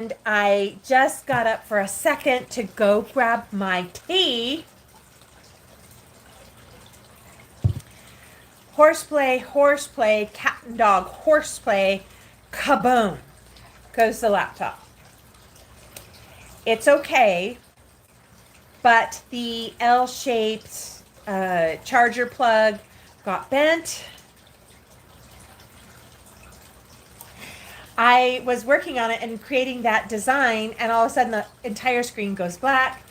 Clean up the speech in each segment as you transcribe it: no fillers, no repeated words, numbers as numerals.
And I just got up for a second to go grab my tea. Horseplay, cat and dog horseplay, kaboom, goes the laptop. It's okay, but the L-shaped charger plug got bent. I was working on it and creating that design, and all of a sudden the entire screen goes black.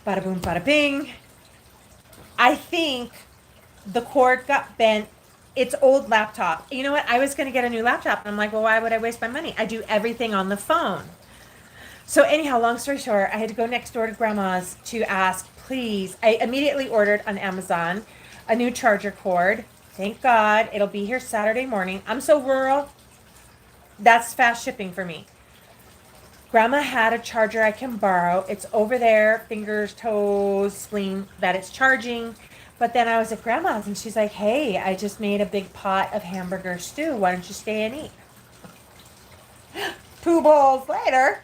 Bada boom, bada bing. I think the cord got bent. It's old laptop. You know what? I was going to get a new laptop. And I'm like, well, why would I waste my money? I do everything on the phone. So anyhow, long story short, I had to go next door to grandma's to ask, please. I immediately ordered on Amazon a new charger cord. Thank God. It'll be here Saturday morning. I'm so rural. That's fast shipping for me. Grandma had a charger I can borrow. It's over there, fingers, toes, spleen, that it's charging. But then I was at grandma's and she's like, hey, I just made a big pot of hamburger stew. Why don't you stay and eat? 2 bowls later.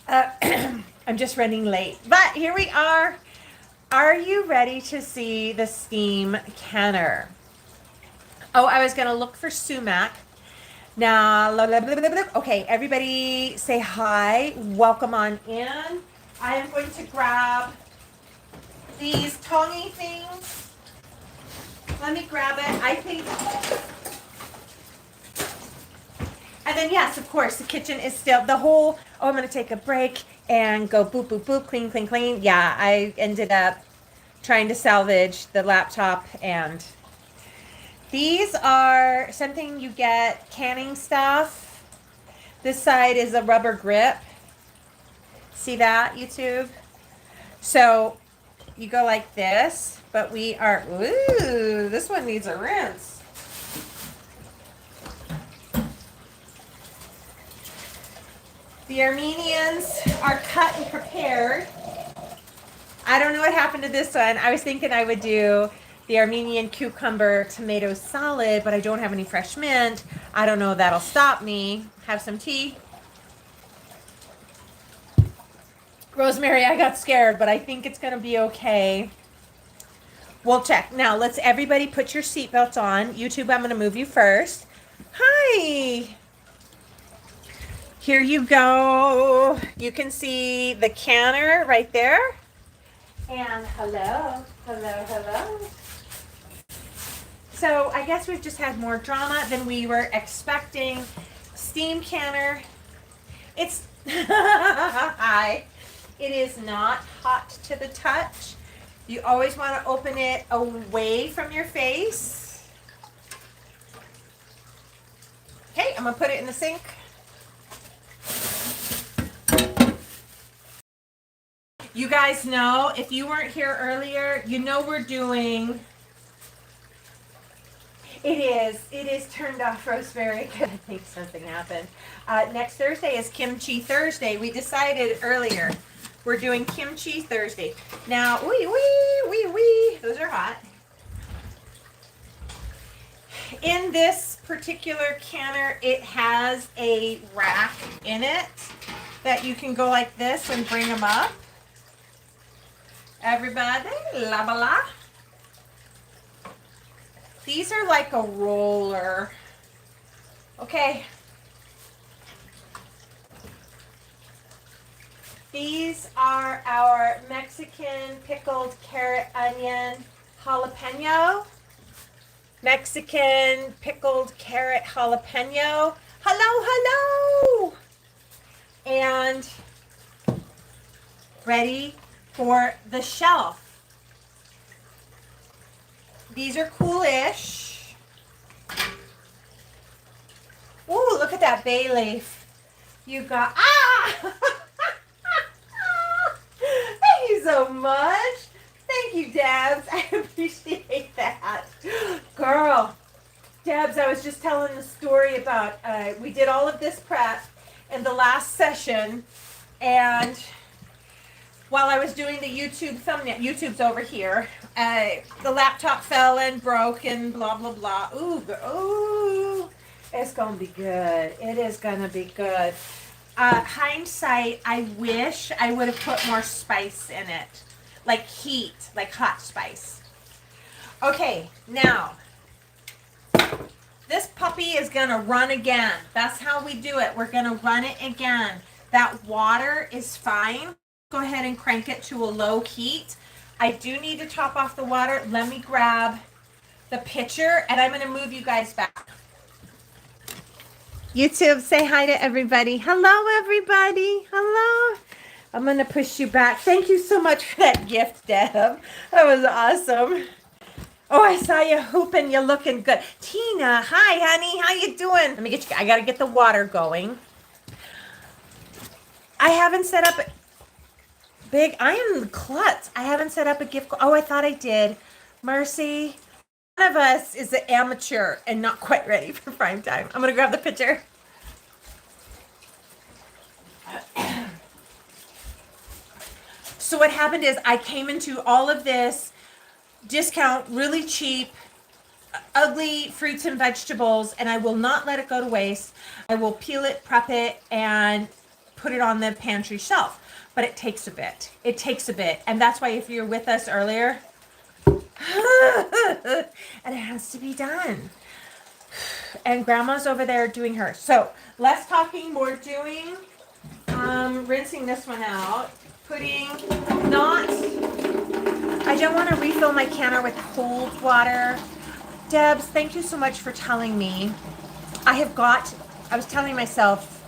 I'm just running late. But here we are. Are you ready to see the steam canner? Oh, I was going to look for sumac. Now, okay, everybody say hi. Welcome on in. I am going to grab these tongy things. Let me grab it. I think. And then, yes, of course, the kitchen is still the whole. Oh, I'm going to take a break and go boop, boop, boop, clean, clean, clean. Yeah, I ended up trying to salvage the laptop, and these are something you get canning stuff. This side is a rubber grip. See that, YouTube? So you go like this, but we are, ooh, this one needs a rinse. The Armenians are cut and prepared. I don't know what happened to this one. I was thinking I would do the Armenian cucumber tomato salad, but I don't have any fresh mint. I don't know if that'll stop me. Have some tea. Rosemary, I got scared, but I think it's going to be okay. We'll check. Now, let's everybody put your seatbelts on. YouTube, I'm going to move you first. Hi. Here you go. You can see the canner right there. And hello, hello, hello. So I guess we've just had more drama than we were expecting. Steam canner. It's hi. It is not hot to the touch. You always want to open it away from your face. Okay, I'm gonna put it in the sink. You guys know, if you weren't here earlier, you know we're doing. It is turned off, Rosemary. I think something happened. Next Thursday is Kimchi Thursday. We decided earlier we're doing Kimchi Thursday. Now, those are hot. In this particular canner, it has a rack in it that you can go like this and bring them up. Everybody, la ba la. These are like a roller. Okay. These are our Mexican pickled carrot, onion, jalapeno. Mexican pickled carrot, jalapeno. Hello, hello. And ready for the shelf. These are coolish. Ooh, look at that bay leaf. You got, Thank you so much. Thank you, Debs. I appreciate that. Girl, Debs, I was just telling the story about, we did all of this prep in the last session, and while I was doing the YouTube thumbnail, YouTube's over here, the laptop fell and broke and blah, blah, blah. Ooh, it's going to be good. It is going to be good. Hindsight, I wish I would have put more spice in it. Like heat, like hot spice. Okay, now, this puppy is gonna run again. That's how we do it. We're gonna run it again. That water is fine. Go ahead and crank it to a low heat. I do need to top off the water. Let me grab the pitcher and I'm gonna move you guys back. YouTube, say hi to everybody. Hello, everybody. Hello. I'm going to push you back. Thank you so much for that gift, Deb. That was awesome. Oh, I saw you hooping. You're looking good. Tina, hi, honey. How you doing? Let me get you. I got to get the water going. I haven't set up big. I am klutz. I haven't set up a gift. Oh, I thought I did. Mercy. One of us is an amateur and not quite ready for prime time. I'm going to grab the pitcher. So what happened is I came into all of this discount, really cheap, ugly fruits and vegetables, and I will not let it go to waste. I will peel it, prep it, and put it on the pantry shelf. But it takes a bit. It takes a bit. And that's why if you're with us earlier, and it has to be done. And Grandma's over there doing hers. So less talking, more doing. Rinsing this one out. Putting not, I don't want to refill my canner with cold water. Debs, thank you so much for telling me. I was telling myself,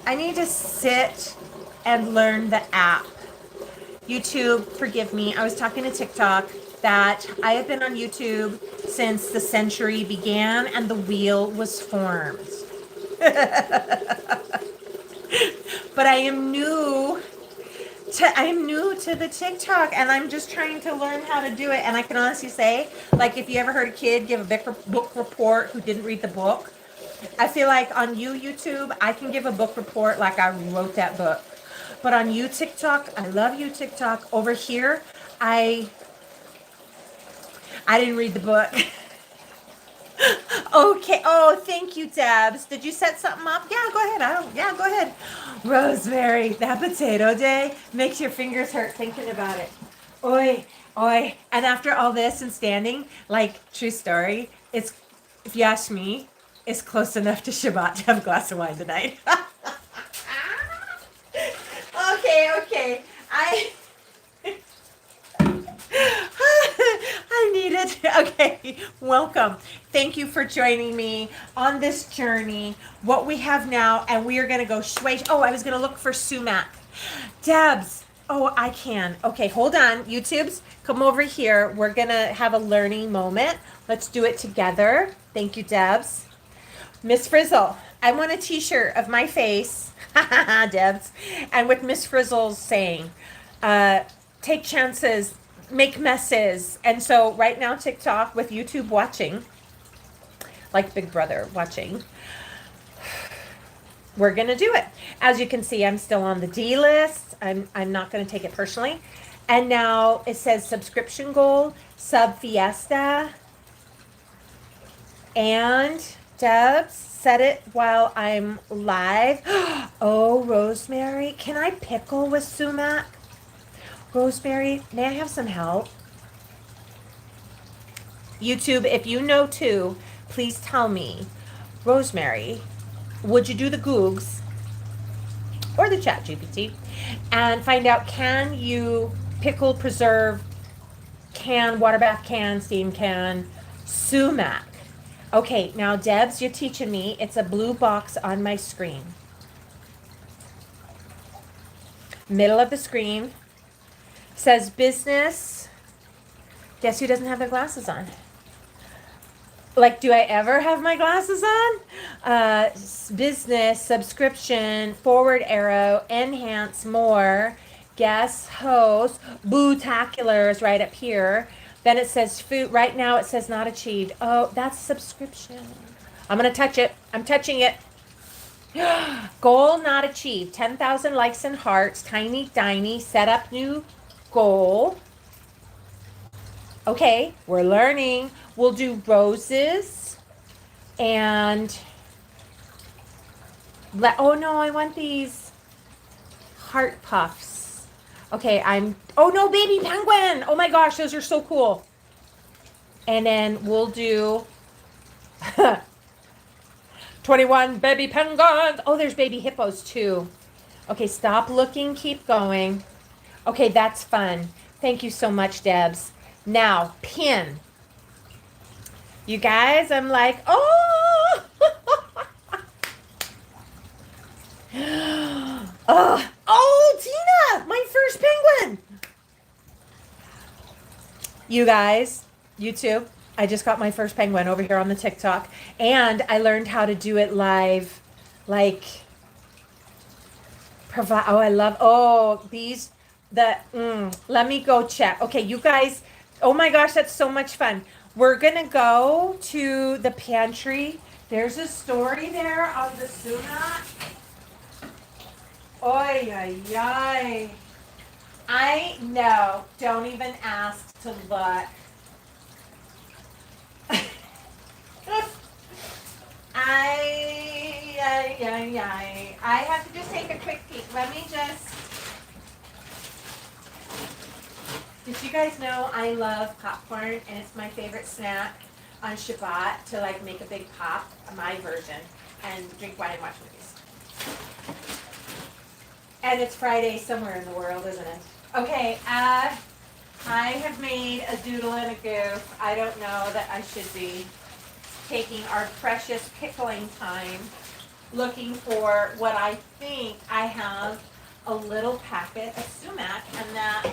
I need to sit and learn the app. YouTube, forgive me. I was talking to TikTok that I have been on YouTube since the century began and the wheel was formed. But I am new to the TikTok and I'm just trying to learn how to do it. And I can honestly say, like, if you ever heard a kid give a book report who didn't read the book, I feel like on YouTube, I can give a book report like I wrote that book. But on you, TikTok, I love you, TikTok. Over here, I didn't read the book. Okay. Oh, thank you, Debs. Did you set something up? Yeah, go ahead. Yeah, go ahead. Rosemary, that potato day makes your fingers hurt thinking about it. Oi, oi. And after all this and standing, like, true story, it's, if you ask me, it's close enough to Shabbat to have a glass of wine tonight. Okay. I need it. Okay, welcome. Thank you for joining me on this journey. What we have now, and we are going to go sway. Oh, I was going to look for sumac. Debs. Oh, I can. Okay, hold on. YouTubes, come over here. We're going to have a learning moment. Let's do it together. Thank you, Debs. Miss Frizzle, I want a t-shirt of my face, Debs, and with Miss Frizzle's saying, take chances, make messes. And so right now, TikTok with YouTube watching, like Big Brother watching, we're going to do it. As you can see, I'm still on the D list. I'm not going to take it personally. And now it says subscription goal, sub fiesta, and Debs, set it while I'm live. Oh, Rosemary, can I pickle with sumac? Rosemary, may I have some help? YouTube, if you know too, please tell me. Rosemary, would you do the Googs or the Chat GPT and find out, can you pickle, preserve, can, water bath can, steam can, sumac? Okay, now Debs, you're teaching me. It's a blue box on my screen. Middle of the screen. Says business. Guess who doesn't have their glasses on? Like, do I ever have my glasses on? Business, subscription, forward arrow, enhance, more, guest, host, boo-tacular is right up here. Then it says food. Right now it says not achieved. Oh, that's subscription. I'm going to touch it. I'm touching it. Goal not achieved. 10,000 likes and hearts. Tiny, tiny. Set up new goal. Okay, we're learning. We'll do roses and Oh no, I want these heart puffs. Okay, oh no, baby penguin. Oh my gosh, those are so cool. And then we'll do 21 baby penguins. Oh, there's baby hippos too. Okay, stop looking, keep going. Okay, that's fun. Thank you so much, Debs. Now, pin. You guys, I'm like, oh! Oh, Tina, my first penguin. You guys, YouTube, I just got my first penguin over here on the TikTok, and I learned how to do it live. Like, oh, I love, let me go check. Okay, you guys, oh my gosh, that's so much fun. We're gonna go to the pantry. There's a story there on the sumac. Oy, ay, ay. I know, don't even ask to look. I have to just take a quick peek. Let me just. Did you guys know I love popcorn and it's my favorite snack on Shabbat to like make a big pop, my version, and drink wine and watch movies. And it's Friday somewhere in the world, isn't it? Okay, I have made a doodle and a goof. I don't know that I should be taking our precious pickling time looking for what I think I have a little packet of sumac, and that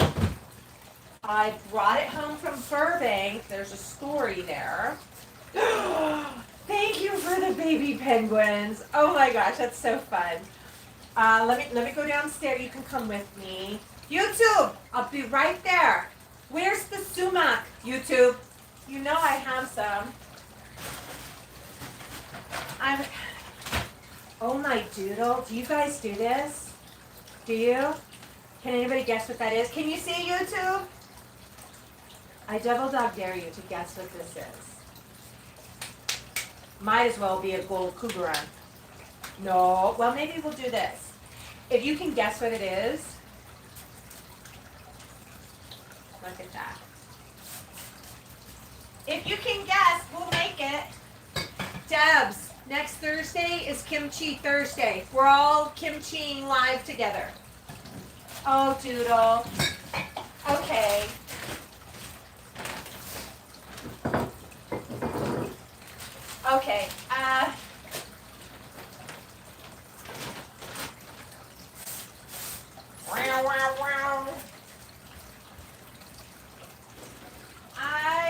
I brought it home from Burbank. There's a story there. Thank you for the baby penguins. Oh my gosh, that's so fun. Let me go downstairs. You can come with me. YouTube, I'll be right there. Where's the sumac, YouTube? You know I have some. Oh my doodle. Do you guys do this? Do you? Can anybody guess what that is? Can you see, YouTube? I double dog dare you to guess what this is. Might as well be a gold cougaron. No. Well, maybe we'll do this. If you can guess what it is, look at that. If you can guess, we'll make it. Debs, next Thursday is Kimchi Thursday. We're all kimchiing live together. Oh, doodle. Okay. Okay. I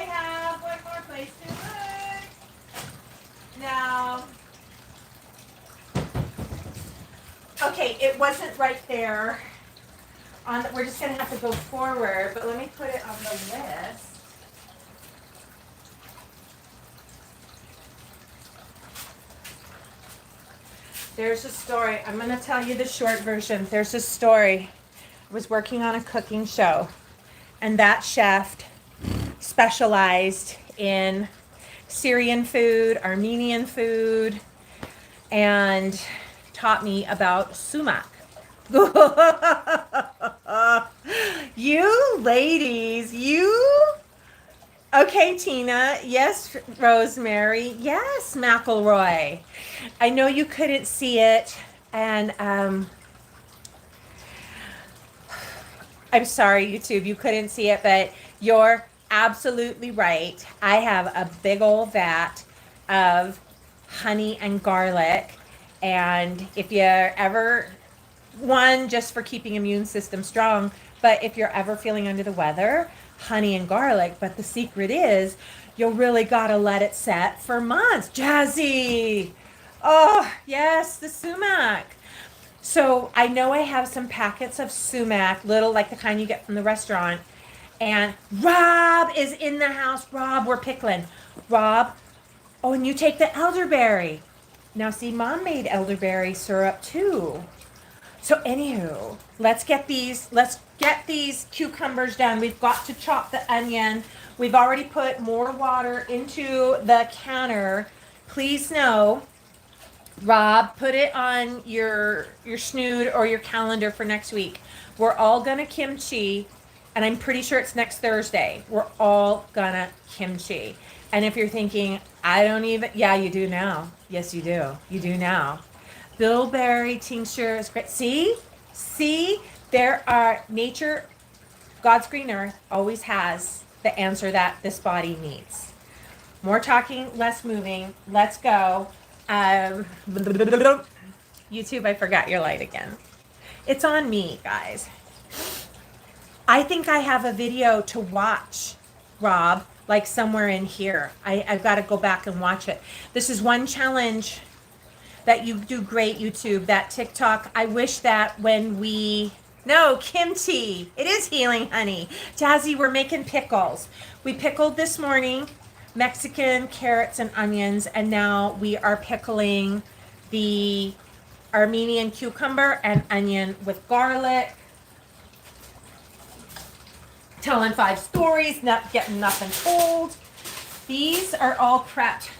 have one more place to look. Now, okay, it wasn't right there. We're just going to have to go forward, but let me put it on the list. There's a story. I'm going to tell you the short version. There's a story. I was working on a cooking show, and that chef specialized in Syrian food, Armenian food, and taught me about sumac. You ladies, you... Okay, Tina. Yes, Rosemary. Yes, McElroy. I know you couldn't see it, and I'm sorry, YouTube, you couldn't see it, but you're absolutely right. I have a big old vat of honey and garlic, and if you're ever, one, just for keeping immune system strong, but if you're ever feeling under the weather, honey and garlic. But the secret is you'll really gotta let it set for months. Jazzy! Oh, yes, the sumac. So I know I have some packets of sumac, little like the kind you get from the restaurant. And Rob is in the house. Rob, we're pickling. Rob, oh, and you take the elderberry. Now see, Mom made elderberry syrup too. So anywho, let's get these cucumbers done. We've got to chop the onion. We've already put more water into the canner. Please know Rob, put it on your snood or your calendar for next week. We're all gonna kimchi, and I'm pretty sure it's next Thursday. We're all gonna kimchi. And if you're thinking, I don't even, yeah, you do now. Yes, you do. You do now. Bilberry tincture is great. See, there are nature, God's green earth always has the answer that this body needs. More talking, less moving. Let's go. YouTube, I forgot your light again. It's on me, guys. I think I have a video to watch, Rob, like somewhere in here. I've got to go back and watch it. This is one challenge that you do great, YouTube, that TikTok. I wish that when we, no, kimchi. It is healing, honey. Jazzy, we're making pickles. We pickled this morning Mexican carrots and onions, and now we are pickling the Armenian cucumber and onion with garlic. Telling 5 stories, not getting nothing told. These are all prepped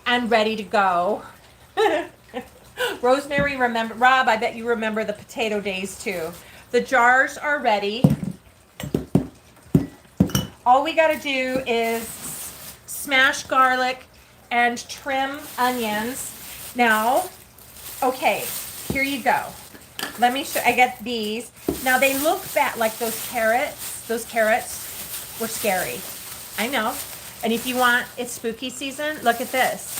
and ready to go. Rosemary, remember, Rob, I bet you remember the potato days too. The jars are ready. All we got to do is smash garlic and trim onions. Now, okay, here you go. Let me show, I get these. Now they look bad, like those carrots were scary. I know. And if you want, it's spooky season, look at this.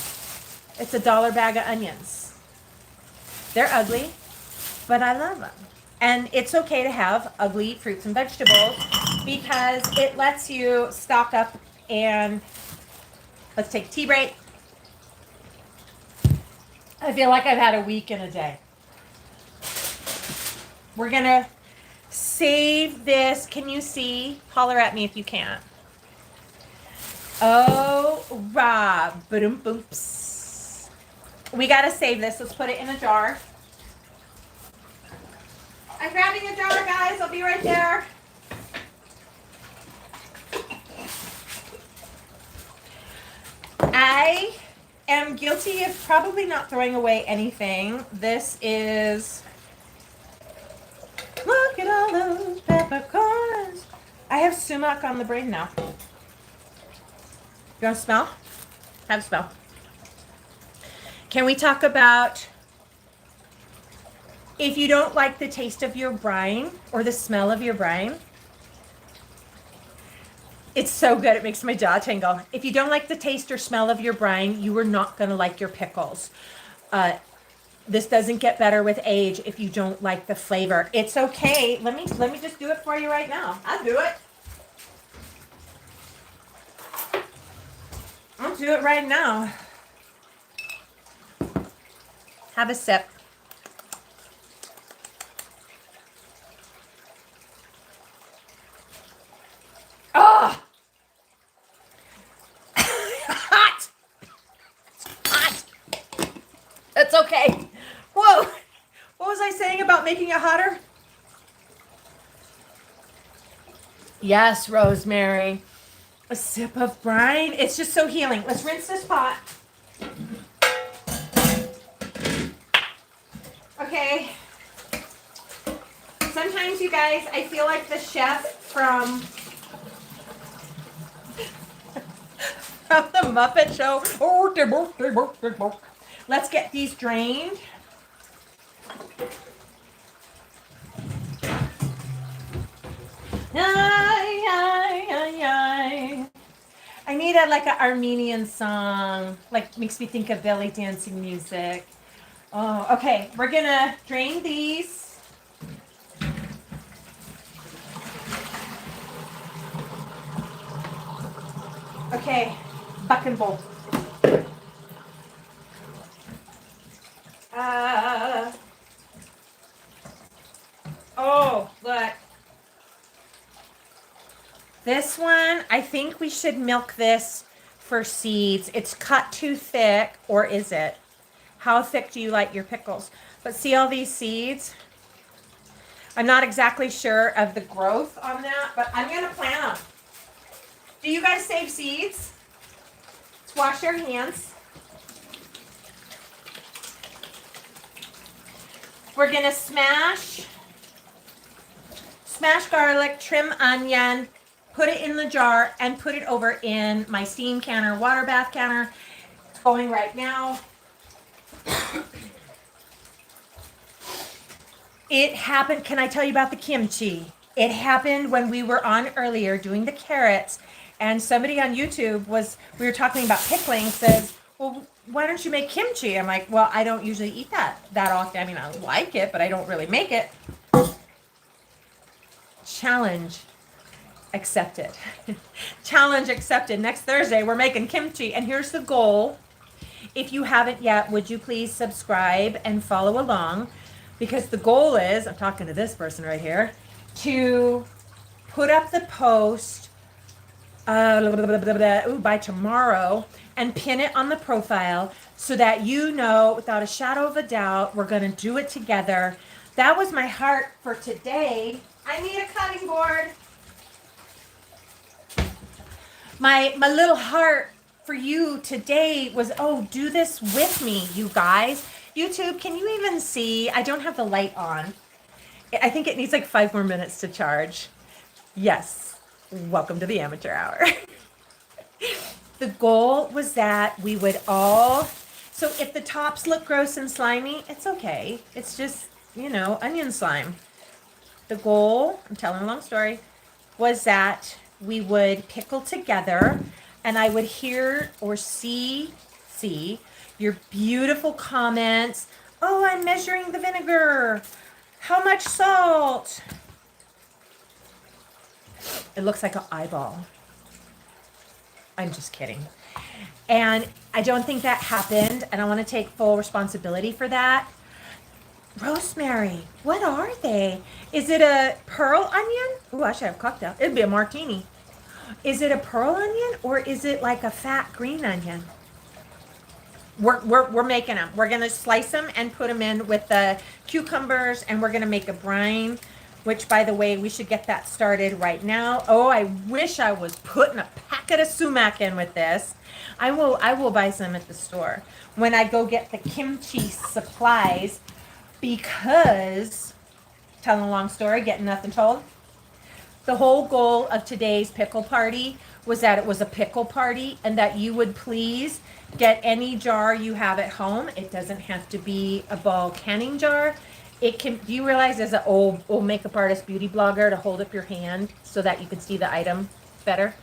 It's $1 bag of onions. They're ugly, but I love them. And it's okay to have ugly fruits and vegetables because it lets you stock up. And let's take a tea break. I feel like I've had a week and a day. We're gonna save this. Can you see? Holler at me if you can't. Oh, Rob. Boom, boops. We gotta save this. Let's put it in a jar. I'm grabbing a jar, guys. I'll be right there. I am guilty of probably not throwing away anything. This is, look at all those peppercorns. I have sumac on the brain now. You want to smell? Have a smell. Can we talk about if you don't like the taste of your brine or the smell of your brine? It's so good. It makes my jaw tingle. If you don't like the taste or smell of your brine, you are not going to like your pickles. This doesn't get better with age if you don't like the flavor. It's okay. Let me just do it for you right now. I'll do it. I'll do it right now. Have a sip. Oh! Hot! Hot! It's okay. Whoa! What was I saying about making it hotter? Yes, Rosemary. A sip of brine. It's just so healing. Let's rinse this pot. Okay. Sometimes, you guys, I feel like the chef from the Muppet Show. Let's get these drained. I need like an Armenian song. Like makes me think of belly dancing music. Oh, okay. We're gonna drain these. Okay, buck and bowl. Oh, look. This one, I think we should milk this for seeds. It's cut too thick, or is it? How thick do you like your pickles? But see all these seeds? I'm not exactly sure of the growth on that, but I'm going to plant them. Do you guys save seeds? Let's wash your hands. We're gonna smash garlic, trim onion, put it in the jar, and put it over in my steam canner, water bath canner. It's going right now. It happened, can I tell you about the kimchi? It happened when we were on earlier doing the carrots, and somebody on YouTube we were talking about pickling, says, well, why don't you make kimchi? I'm like, well, I don't usually eat that often. I mean, I like it, but I don't really make it. Challenge accepted. Challenge accepted. Next Thursday, we're making kimchi, and here's the goal. If you haven't yet, would you please subscribe and follow along? Because the goal is, I'm talking to this person right here, to put up the post by tomorrow and pin it on the profile so that you know without a shadow of a doubt we're going to do it together. That was my heart for today. I need a cutting board. My little heart for you today was, oh, do this with me, you guys. YouTube, can you even see? I don't have the light on. I think it needs like 5 more minutes to charge. Yes, welcome to the amateur hour. The goal was that we would all, so if the tops look gross and slimy, it's okay. It's just, you know, onion slime. The goal, I'm telling a long story, was that we would pickle together and I would hear or see your beautiful comments. Oh, I'm measuring the vinegar. How much salt? It looks like an eyeball. I'm just kidding. And I don't think that happened, and I want to take full responsibility for that. Rosemary, what are they? Is it a pearl onion? Oh, I should have cocktail. It'd be a martini. Is it a pearl onion or is it like a fat green onion? We're making them. We're gonna slice them and put them in with the cucumbers, and we're gonna make a brine, which, by the way, we should get that started right now. Oh, I wish I was putting a packet of sumac in with this. I will buy some at the store when I go get the kimchi supplies, because, telling a long story, getting nothing told. The whole goal of today's pickle party was that it was a pickle party, and that you would please get any jar you have at home. It doesn't have to be a ball canning jar. It can, do you realize as an old makeup artist beauty blogger to hold up your hand so that you can see the item better?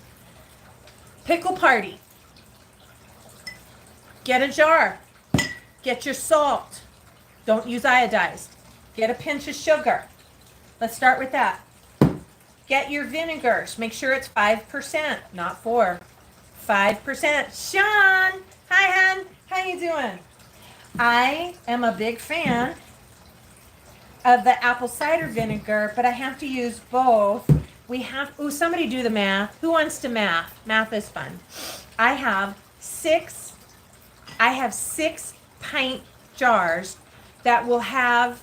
Pickle party. Get a jar. Get your salt. Don't use iodized. Get a pinch of sugar. Let's start with that. Get your vinegars. Make sure it's 5%, not 4. 5%. Sean! Hi, hon. How you doing? I am a big fan of the apple cider vinegar, but I have to use both. We have, ooh, somebody do the math. Who wants to math? Math is fun. I have 6 pint jars that will have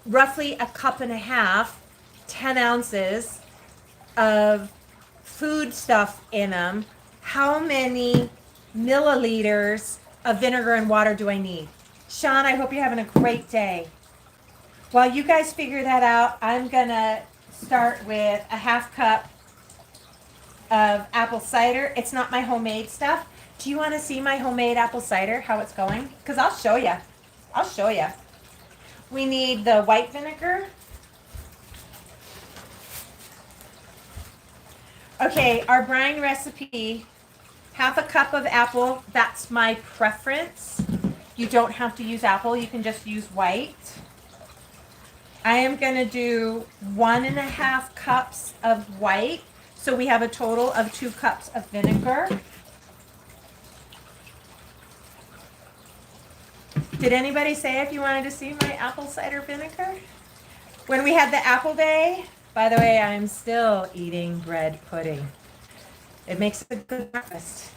roughly a cup and a half, 10 ounces of food stuff in them. How many milliliters of vinegar and water do I need? Sean, I hope you're having a great day. While you guys figure that out, I'm gonna start with a half cup of apple cider. It's not my homemade stuff. Do you want to see my homemade apple cider, how it's going? Because I'll show you. I'll show you. We need the white vinegar. Okay, our brine recipe, half a cup of apple. That's my preference. You don't have to use apple. You can just use white. I am going to do 1.5 cups of white. So we have a total of 2 cups of vinegar. Did anybody say if you wanted to see my apple cider vinegar? When we had the apple day, by the way, I'm still eating bread pudding. It makes a good breakfast.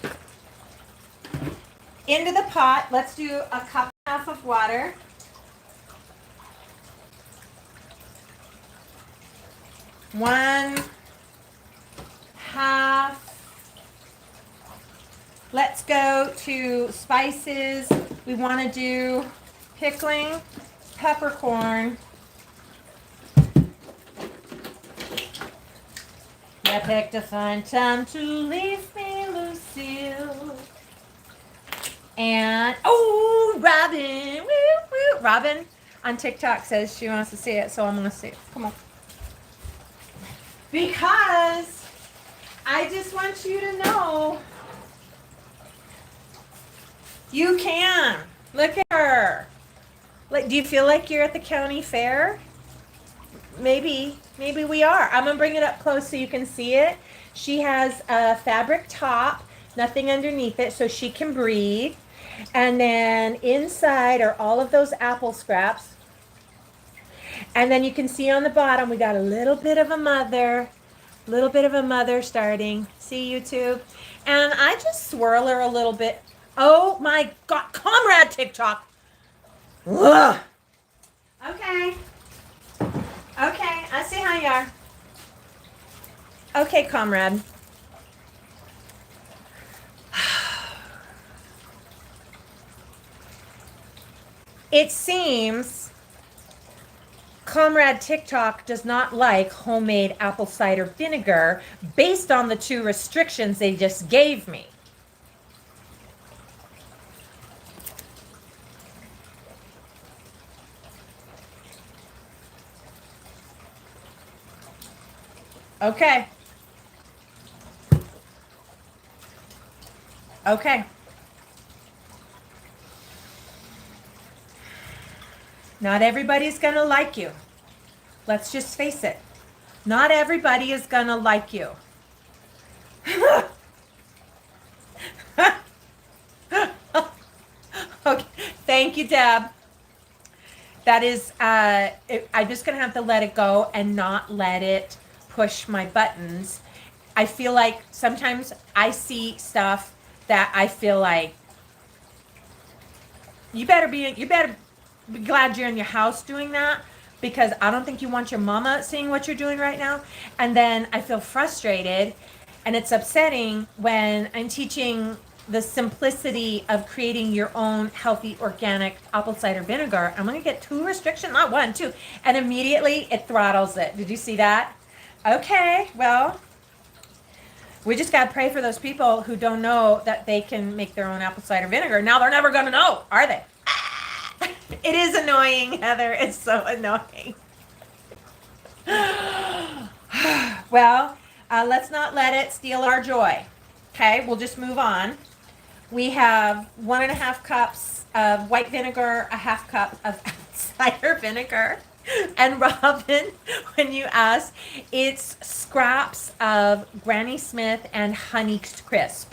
Into the pot, let's do a cup and a half of water. One half. Let's go to spices. We want to do pickling peppercorn. You picked a fine time to leave me, Lucille. And, oh, Robin. Woo, woo. Robin on TikTok says she wants to see it, so I'm going to see it. Come on. Because I just want you to know you can. Look at her. Like, do you feel like you're at the county fair? Maybe we are. I'm going to bring it up close so you can see it. She has a fabric top, nothing underneath it, so she can breathe. And then inside are all of those apple scraps. And then you can see on the bottom, we got a little bit of a mother starting. See, YouTube? And I just swirl her a little bit. Oh my God, comrade TikTok. Ugh. Okay, I see how you are. Okay, comrade. It seems Comrade TikTok does not like homemade apple cider vinegar based on the 2 restrictions they just gave me. Okay. Okay. Not everybody's going to like you. Let's just face it. Not everybody is going to like you. Okay. Thank you, Deb. That is, I'm just going to have to let it go and not let it push my buttons. I feel like sometimes I see stuff that I feel like you better be glad you're in your house doing that, because I don't think you want your mama seeing what you're doing right now. And then I feel frustrated, and it's upsetting when I'm teaching the simplicity of creating your own healthy organic apple cider vinegar. I'm going to get 2 restrictions, not 1, 2, and immediately it throttles it. Did you see that? Okay, well, we just got to pray for those people who don't know that they can make their own apple cider vinegar. Now they're never going to know, are they? It is annoying, Heather. It's so annoying. Well, let's not let it steal our joy. Okay, we'll just move on. We have 1.5 cups of white vinegar, a 1/2 cup of cider vinegar. And Robin, when you ask, it's scraps of Granny Smith and Honey Crisp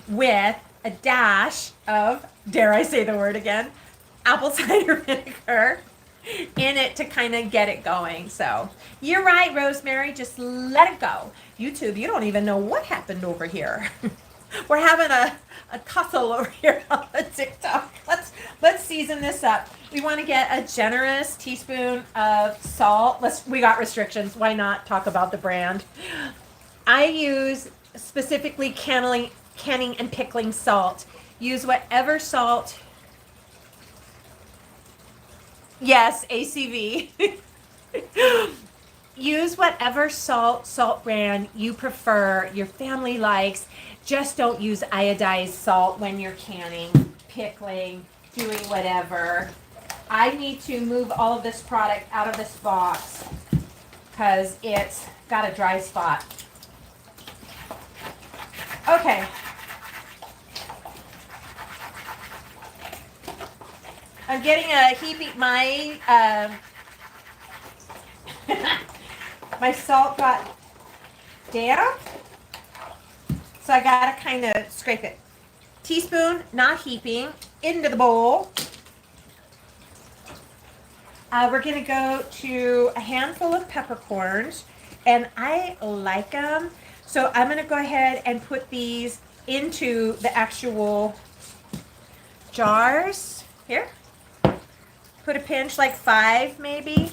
with a dash of, dare I say the word again, apple cider vinegar in it to kind of get it going. So you're right, Rosemary, just let it go. YouTube, you don't even know what happened over here. We're having a tussle over here on the TikTok. Let's season this up. We want to get a generous teaspoon of salt. We got restrictions. Why not talk about the brand? I use specifically canning and pickling salt. Use whatever salt. Yes, ACV. Use whatever salt brand you prefer, your family likes. Just don't use iodized salt when you're canning, pickling, doing whatever. I need to move all of this product out of this box because it's got a dry spot. Okay. I'm getting a heapy, my salt got damp, so I gotta kind of scrape it. Teaspoon, not heaping, into the bowl. We're gonna go to a handful of peppercorns, and I like them, so I'm gonna go ahead and put these into the actual jars. Here, put a pinch, like 5 maybe.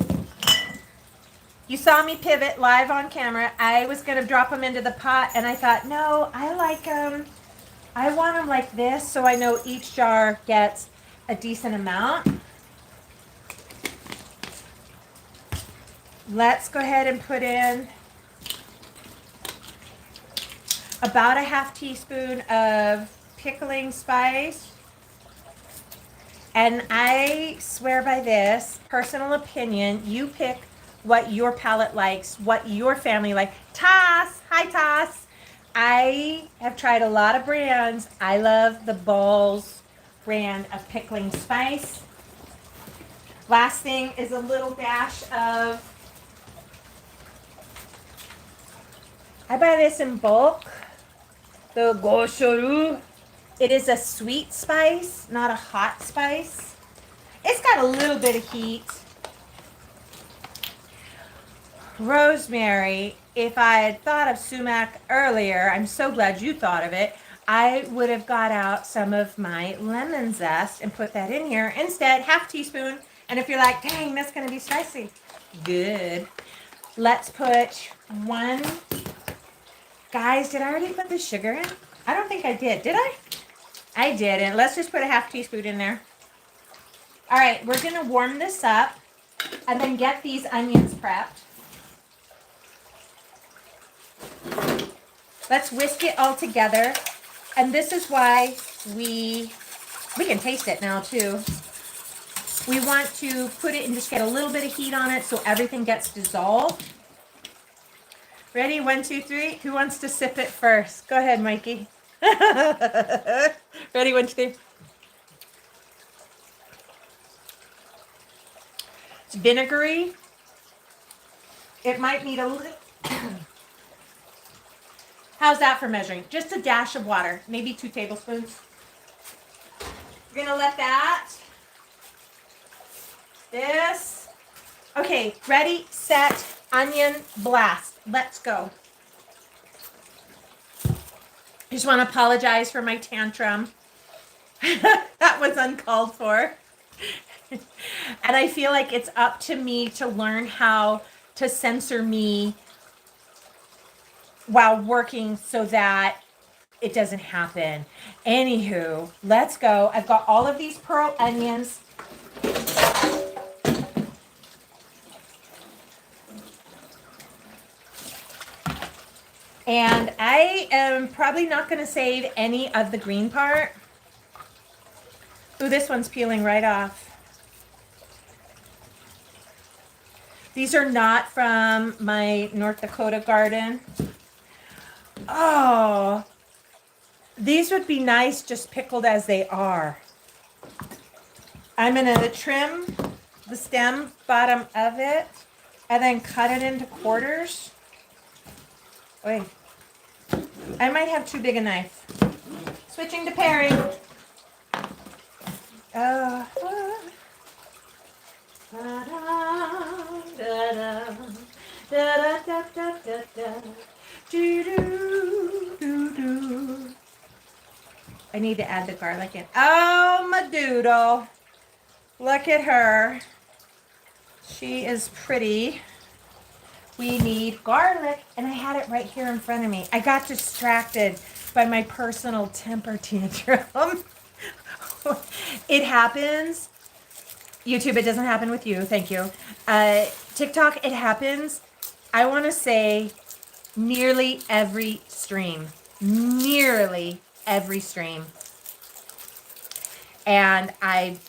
You saw me pivot live on camera. I was going to drop them into the pot, and I thought, no, I like them. I want them like this so I know each jar gets a decent amount. Let's go ahead and put in about a half teaspoon of pickling spice. And I swear by this, personal opinion, you pick what your palate likes, what your family likes. Toss, hi Toss. I have tried a lot of brands. I love the Balls brand of pickling spice. Last thing is a little dash of, I buy this in bulk, the goshoru. It is a sweet spice, not a hot spice. It's got a little bit of heat. Rosemary, if I had thought of sumac earlier, I'm so glad you thought of it. I would have got out some of my lemon zest and put that in here. Instead, half teaspoon. And if you're like, dang, that's going to be spicy. Good. Let's put one. Guys, did I already put the sugar in? I don't think I did. Did I? I didn't. Let's just put a half teaspoon in there. All right, we're going to warm this up and then get these onions prepped. Let's whisk it all together. And this is why we can taste it now too. We want to put it and just get a little bit of heat on it so everything gets dissolved. Ready? 1, 2, 3. Who wants to sip it first? Go ahead, Mikey. Ready? 1, 2, 3. It's vinegary. It might need a little. How's that for measuring? Just a dash of water, maybe 2 tablespoons. We're gonna let that. This. Okay, ready, set, onion, blast. Let's go. I just want to apologize for my tantrum. That was uncalled for. And I feel like it's up to me to learn how to censor me while working so that it doesn't happen. Anywho, let's go. I've got all of these pearl onions. And I am probably not going to save any of the green part. Ooh, this one's peeling right off. These are not from my North Dakota garden. Oh, these would be nice just pickled as they are. I'm going to trim the stem bottom of it and then cut it into quarters. Wait, I might have too big a knife. Switching to paring. I need to add the garlic in. Oh, my doodle. Look at her. She is pretty. We need garlic, and I had it right here in front of me. I got distracted by my personal temper tantrum. It happens. YouTube, it doesn't happen with you. Thank you. TikTok, it happens. I want to say nearly every stream. Nearly every stream. And I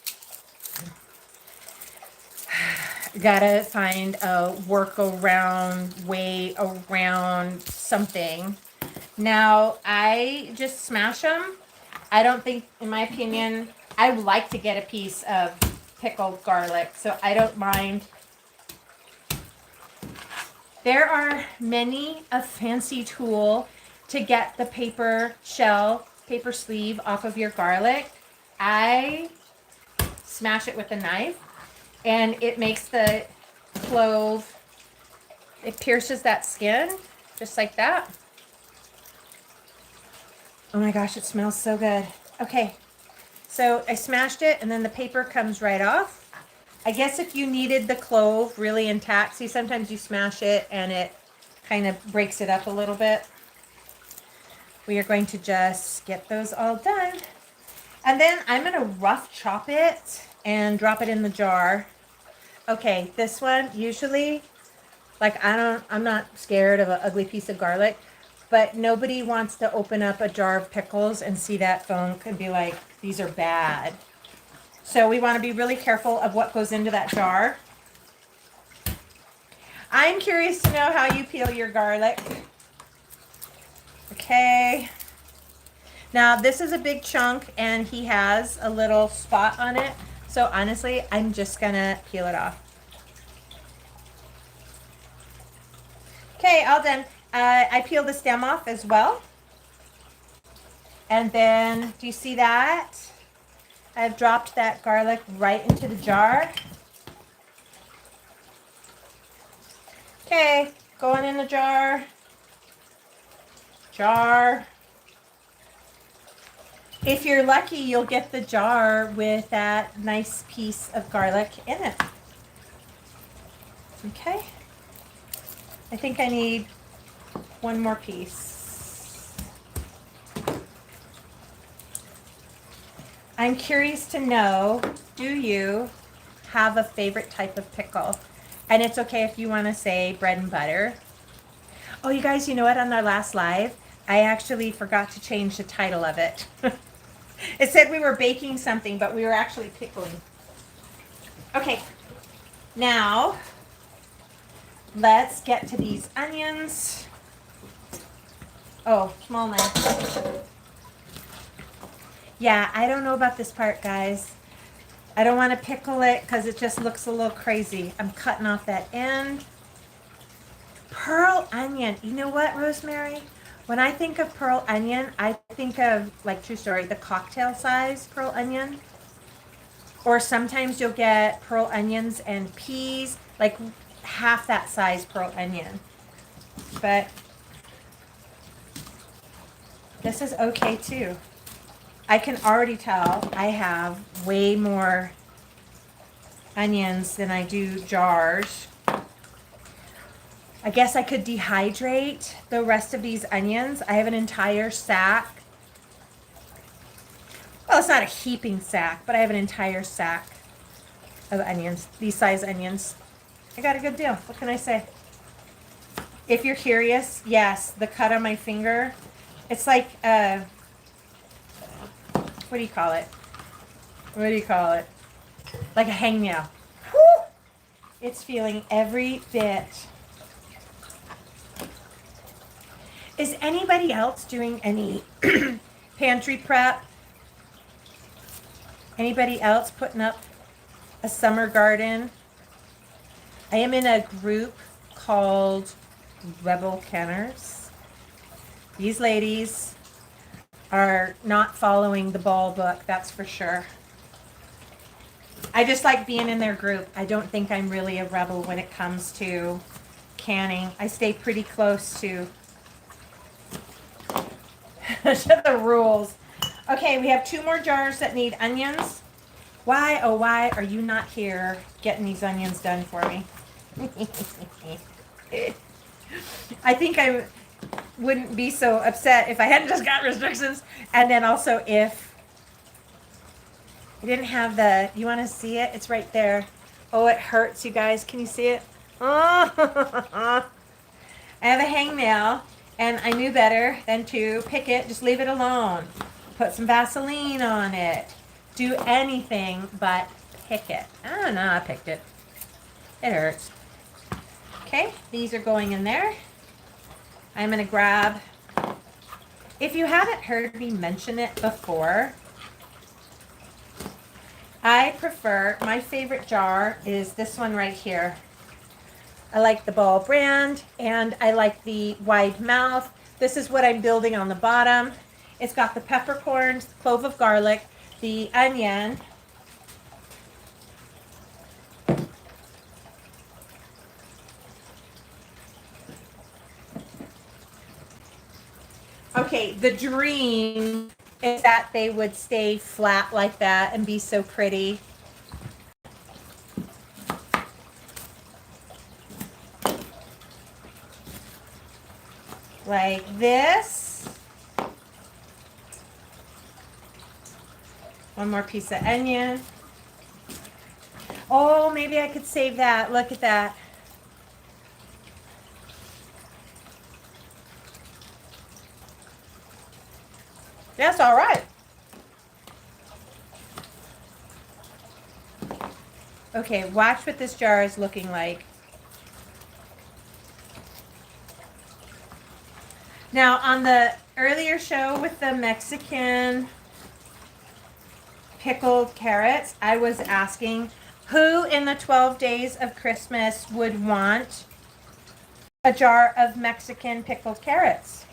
gotta find a workaround way around something. Now, I just smash them. I don't think, in my opinion, I would like to get a piece of pickled garlic, so I don't mind. There are many a fancy tool to get the paper shell, paper sleeve off of your garlic. I smash it with a knife, and it makes the clove, it pierces that skin, just like that. Oh my gosh, it smells so good. Okay, so I smashed it, and then the paper comes right off. I guess if you needed the clove really intact, see, sometimes you smash it and it kind of breaks it up a little bit. We are going to just get those all done. And then I'm going to rough chop it and drop it in the jar. Okay, this one, usually Like I'm not scared of an ugly piece of garlic, but nobody wants to open up a jar of pickles and see that foam and be like, these are bad. So we want to be really careful of what goes into that jar. I'm curious to know how you peel your garlic. Okay. Now this is a big chunk and he has a little spot on it. So honestly, I'm just gonna peel it off. Okay, all done. I peeled the stem off as well. And then, do you see that? I've dropped that garlic right into the jar. Okay, going in the jar. Jar. If you're lucky, you'll get the jar with that nice piece of garlic in it. Okay. I think I need one more piece. I'm curious to know, do you have a favorite type of pickle? And it's okay if you want to say bread and butter. Oh, you guys, you know what? On our last live, I actually forgot to change the title of it. It said we were baking something, but we were actually pickling. Okay, now let's get to these onions. Oh, small knife. Yeah, I don't know about this part, guys. I don't want to pickle it because it just looks a little crazy. I'm cutting off that end. Pearl onion. You know what, Rosemary? When I think of pearl onion, I think of, like, true story, the cocktail size pearl onion. Or sometimes you'll get pearl onions and peas, like half that size pearl onion. But this is okay too. I can already tell I have way more onions than I do jars. I guess I could dehydrate the rest of these onions. I have an entire sack. Well, it's not a heaping sack, but I have an entire sack of onions, these size onions. I got a good deal. What can I say? If you're curious, yes, the cut on my finger, it's like, what do you call it? What do you call it? Like a hangnail. Whew! It's feeling every bit. Is anybody else doing any pantry prep? Anybody else putting up a summer garden? I am in a group called Rebel Kenners. These ladies are not following the ball book, that's for sure. I just like being in their group. I don't think I'm really a rebel when it comes to canning. I stay pretty close to the rules. Okay, we have 2 more jars that need onions. Why, oh why are you not here getting these onions done for me? I think I wouldn't be so upset if I hadn't just got restrictions. And then also if I didn't have the, you want to see it? It's right there. Oh, it hurts, you guys. Can you see it? Oh, I have a hangnail. And I knew better than to pick it. Just leave it alone. Put some Vaseline on it. Do anything but pick it. Oh, no, I picked it. It hurts. Okay, these are going in there. I'm going to grab, if you haven't heard me mention it before, I prefer, my favorite jar is this one right here. I like the Ball brand, and I like the wide mouth. This is what I'm building on the bottom. It's got the peppercorns, clove of garlic, the onion. Okay, the dream is that they would stay flat like that and be so pretty. Like this. One more piece of onion. Oh, maybe I could save that. Look at that. That's all right. Okay, watch what this jar is looking like. Now, on the earlier show with the Mexican pickled carrots, I was asking who in the 12 days of Christmas would want a jar of Mexican pickled carrots.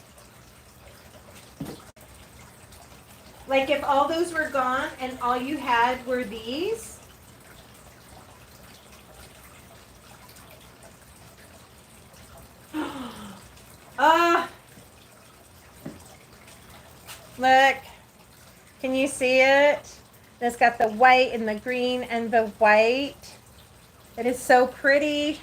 Like if all those were gone and all you had were these. Look, can you see it? It's got the white and the green and the white. It is so pretty.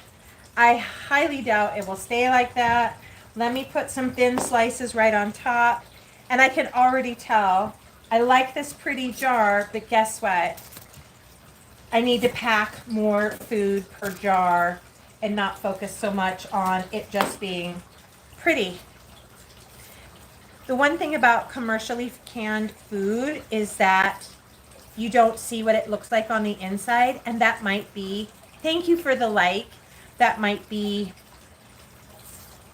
I highly doubt it will stay like that. Let me put some thin slices right on top. And I can already tell I like this pretty jar, but guess what? I need to pack more food per jar and not focus so much on it just being pretty. The one thing about commercially canned food is that you don't see what it looks like on the inside, and that might be, thank you for the like, that might be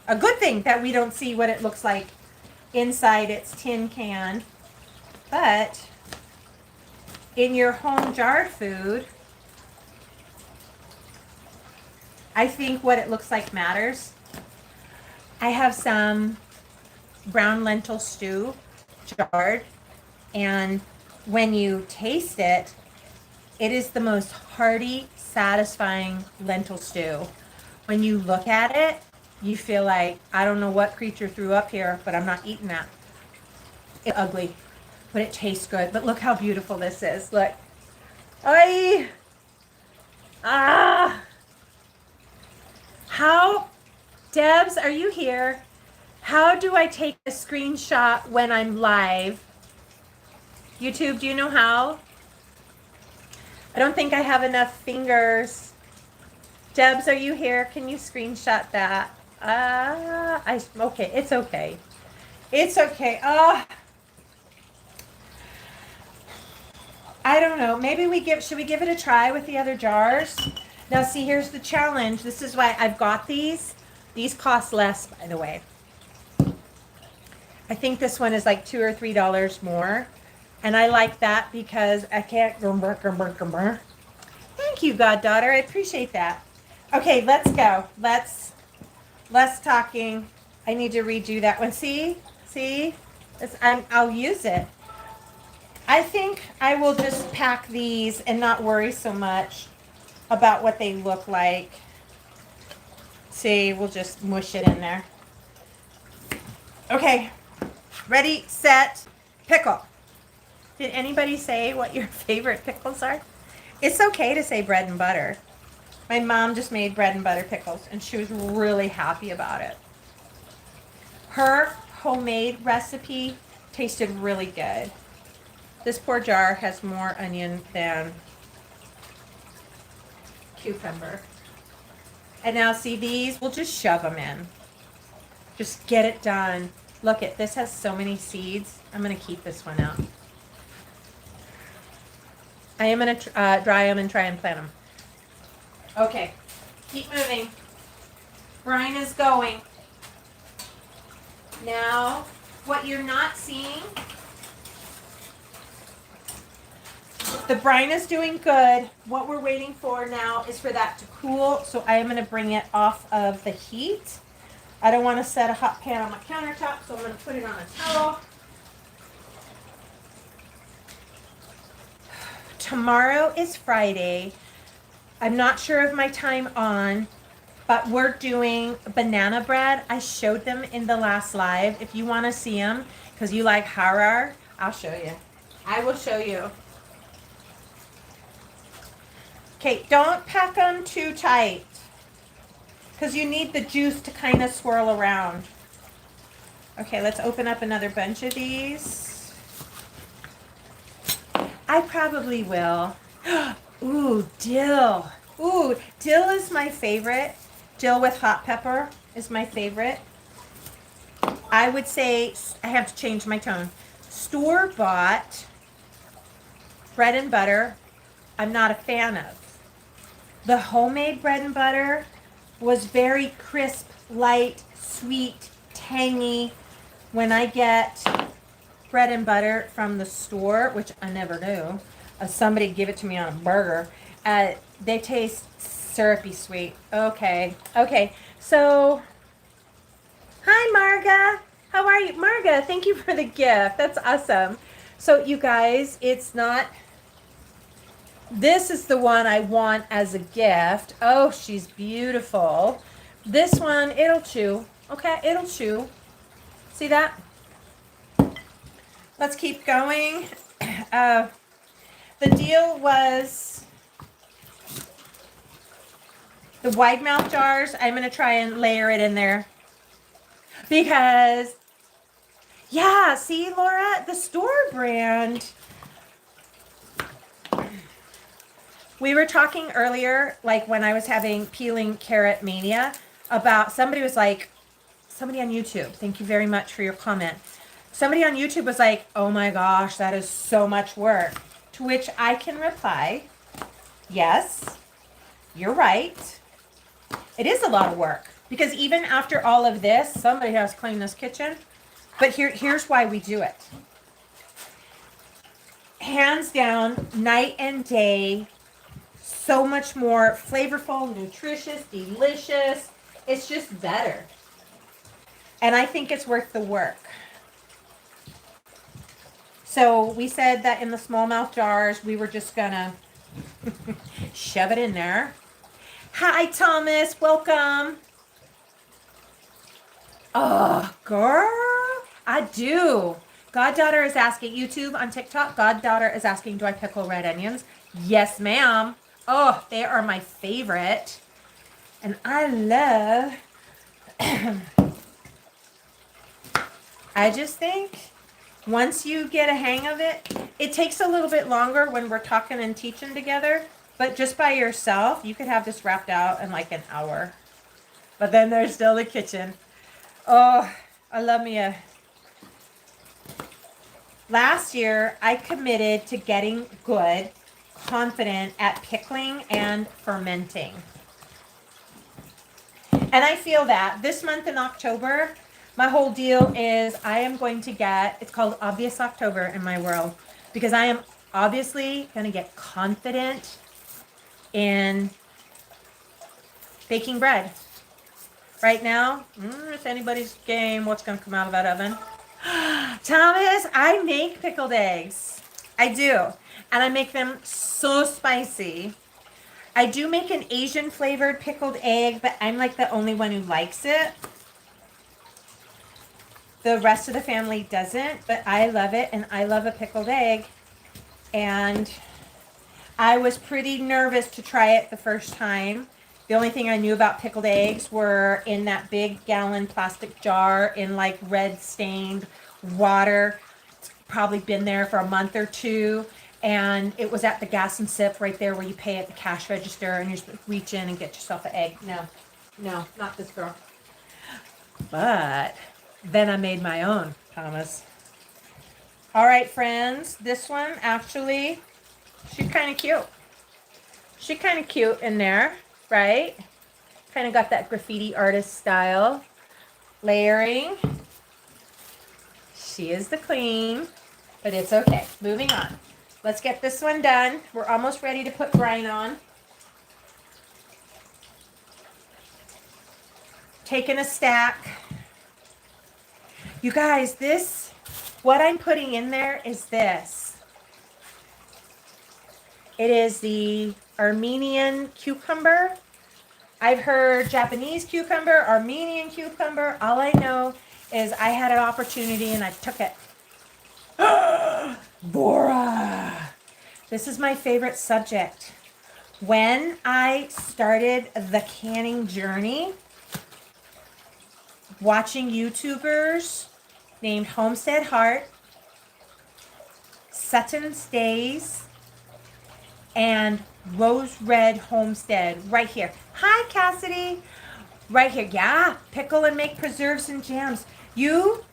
a good thing that we don't see what it looks like inside its tin can. But in your home jarred food, I think what it looks like matters. I have some brown lentil stew jarred, and when you taste it, it is the most hearty, satisfying lentil stew. When you look at it, you feel like, I don't know what creature threw up here, but I'm not eating that. It's ugly, but it tastes good. But look how beautiful this is. Look. Ay! Ah! How, Debs, are you here? How do I take a screenshot when I'm live? YouTube, do you know how? I don't think I have enough fingers. Debs, are you here? Can you screenshot that? Okay, it's okay. It's okay. I don't know. Maybe should we give it a try with the other jars? Now see, here's the challenge. This is why I've got these. These cost less, by the way. I think this one is like $2 or $3 more. And I like that because I can't. Thank you, goddaughter. I appreciate that. Okay, let's go. Less talking. I need to redo that one. See? I'll use it. I think I will just pack these and not worry so much about what they look like. See, we'll just mush it in there. Okay. Ready, set, pickle. Did anybody say what your favorite pickles are? It's okay to say bread and butter. My mom just made bread and butter pickles, and she was really happy about it. Her homemade recipe tasted really good. This poor jar has more onion than cucumber. And now see these, we'll just shove them in. Just get it done. Look at this, has so many seeds. I'm going to keep this one out. I am going to dry them and try and plant them. Okay, keep moving. Brine is going. Now, what you're not seeing, the brine is doing good. What we're waiting for now is for that to cool. So I am going to bring it off of the heat. I don't want to set a hot pan on my countertop, so I'm going to put it on a towel. Tomorrow is Friday. I'm not sure of my time on, but we're doing banana bread. I showed them in the last live. If you want to see them, because you like horror, I'll show you. I will show you. Okay, don't pack them too tight, because you need the juice to kind of swirl around. Okay, let's open up another bunch of these. I probably will. Ooh, dill. Ooh, dill is my favorite. Dill with hot pepper is my favorite. I would say, I have to change my tone. store-bought bread and butter, I'm not a fan of. The homemade bread and butter was very crisp, light, sweet, tangy. When I get bread and butter from the store, which I never do, somebody give it to me on a burger, they taste syrupy sweet. Okay. So, hi Marga. How are you? Marga, thank you for the gift. That's awesome. So you guys, it's not, this is the one I want as a gift. Oh, she's beautiful. This one, it'll chew. Okay, it'll chew. See that? Let's keep going. The deal was the wide mouth jars. I'm going to try and layer it in there. Because, yeah, see, Laura, the store brand. We were talking earlier, like when I was having peeling carrot mania, about somebody was like, somebody on YouTube, thank you very much for your comment. Somebody on YouTube was like, oh my gosh, that is so much work. To which I can reply, yes, you're right. It is a lot of work. Because even after all of this, somebody has cleaned this kitchen. But here's why we do it. Hands down, night and day, so much more flavorful, nutritious, delicious. It's just better. And I think it's worth the work. So we said that in the smallmouth jars, we were just gonna shove it in there. Hi, Thomas. Welcome. Oh, girl. I do. Goddaughter is asking, YouTube on TikTok, Goddaughter is asking, do I pickle red onions? Yes, ma'am. Oh, they are my favorite. And I love, I just think once you get a hang of it, it takes a little bit longer when we're talking and teaching together. But just by yourself, you could have this wrapped out in like an hour. But then there's still the kitchen. Oh, I love me a... Last year, I committed to getting good, confident at pickling and fermenting. And I feel that this month in October, my whole deal is I am going to get, it's called Obvious October in my world, because I am obviously going to get confident in baking bread. Right now, if anybody's game, what's going to come out of that oven? Thomas, I make pickled eggs. I do. And I make them so spicy. I do make an Asian flavored pickled egg, but I'm like the only one who likes it. The rest of the family doesn't, but I love it, and I love a pickled egg. And I was pretty nervous to try it the first time. The only thing I knew about pickled eggs were in that big gallon plastic jar in like red stained water. It's probably been there for a month or two. And it was at the gas and sip right there where you pay at the cash register and you just reach in and get yourself an egg. No, not this girl. But then I made my own, Thomas. All right, friends. This one, actually, she's kind of cute. She's kind of cute in there, right? Kind of got that graffiti artist style. Layering. She is the queen, but it's okay. Moving on. Let's get this one done. We're almost ready to put brine on. Taking a stack. You guys, this, what I'm putting in there is this. It is the Armenian cucumber. I've heard Japanese cucumber, Armenian cucumber. All I know is I had an opportunity and I took it. Bora! This is my favorite subject. When I started the canning journey, watching YouTubers named Homestead Heart, Sutton's Days, and Rose Red Homestead right here. Hi, Cassidy. Right here. Yeah, pickle and make preserves and jams. You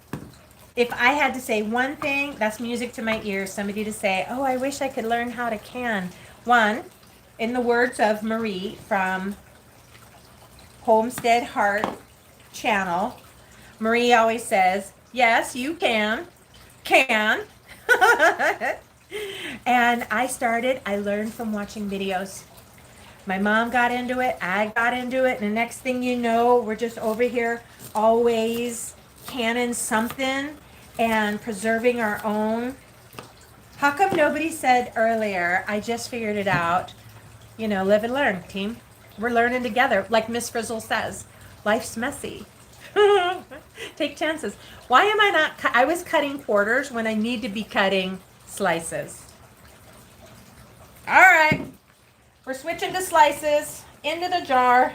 If I had to say one thing, that's music to my ears, somebody to say, oh, I wish I could learn how to can. One, in the words of Marie from Homestead Heart channel, Marie always says, yes, you can. Can. And I learned from watching videos. My mom got into it, I got into it, and the next thing you know, we're just over here always canning something and preserving our own. How come nobody said earlier, I just figured it out? You know, live and learn, team. We're learning together. Like Miss Frizzle says, life's messy. Take chances. Why am I not, I was cutting quarters when I need to be cutting slices. All right. We're switching to slices, into the jar.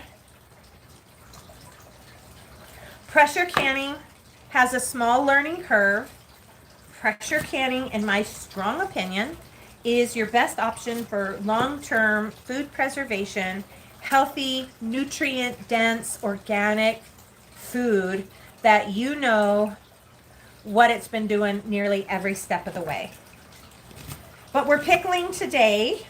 Pressure canning has a small learning curve. Pressure canning, in my strong opinion, is your best option for long-term food preservation, healthy, nutrient-dense, organic food that you know what it's been doing nearly every step of the way. But we're pickling today.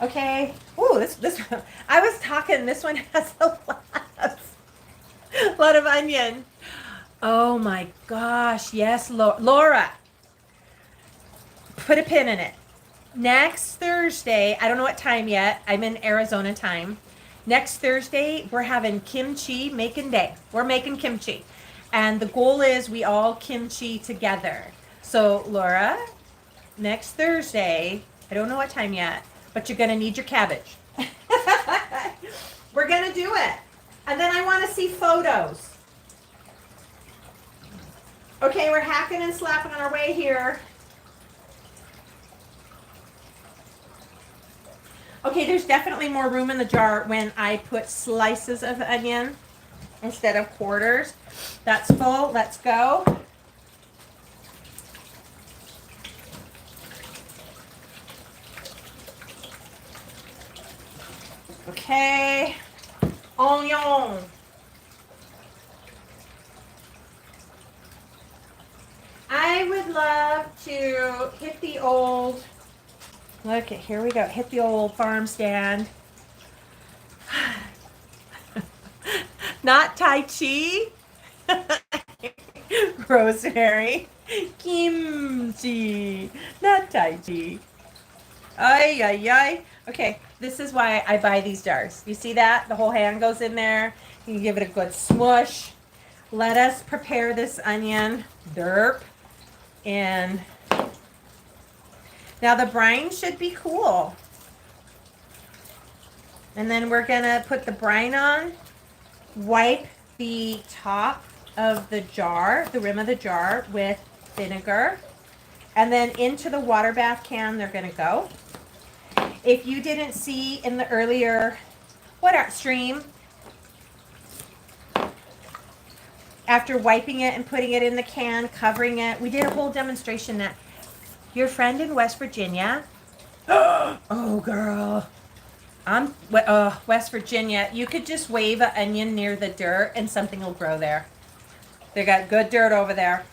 Okay. Ooh, this I was talking, this one has a lot of onion. Oh my gosh, yes, Laura. Put a pin in it. Next Thursday, I don't know what time yet. I'm in Arizona time. Next Thursday, we're having kimchi making day. We're making kimchi. And the goal is we all kimchi together. So Laura, next Thursday, I don't know what time yet, but you're going to need your cabbage. We're going to do it. And then I want to see photos. Okay, we're hacking and slapping on our way here. Okay, there's definitely more room in the jar when I put slices of onion instead of quarters. That's full. Let's go. Okay. Onion. I would love to hit the old, look at, here we go, hit the old farm stand. Not Tai Chi. Rosemary. Kimchi. Not Tai Chi. Ay, ay, ay. Okay, this is why I buy these jars. You see that? The whole hand goes in there. You can give it a good smush. Let us prepare this onion. Derp. And now the brine should be cool. And then we're gonna put the brine on, wipe the top of the jar, the rim of the jar with vinegar, and then into the water bath can they're gonna go. If you didn't see in the earlier stream, after wiping it and putting it in the can, covering it, we did a whole demonstration that your friend in West Virginia, oh girl, West Virginia, you could just wave an onion near the dirt and something will grow there. They got good dirt over there.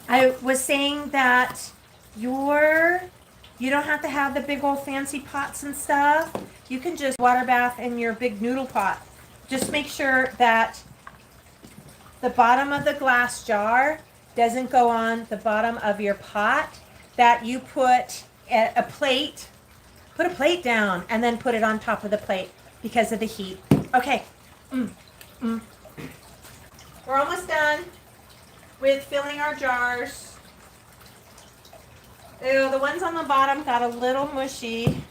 I was saying that you don't have to have the big old fancy pots and stuff. You can just water bath in your big noodle pot. Just make sure that the bottom of the glass jar doesn't go on the bottom of your pot, that you put a plate, put a plate down and then put it on top of the plate because of the heat. Okay. We're almost done with filling our jars. Ew, the ones on the bottom got a little mushy.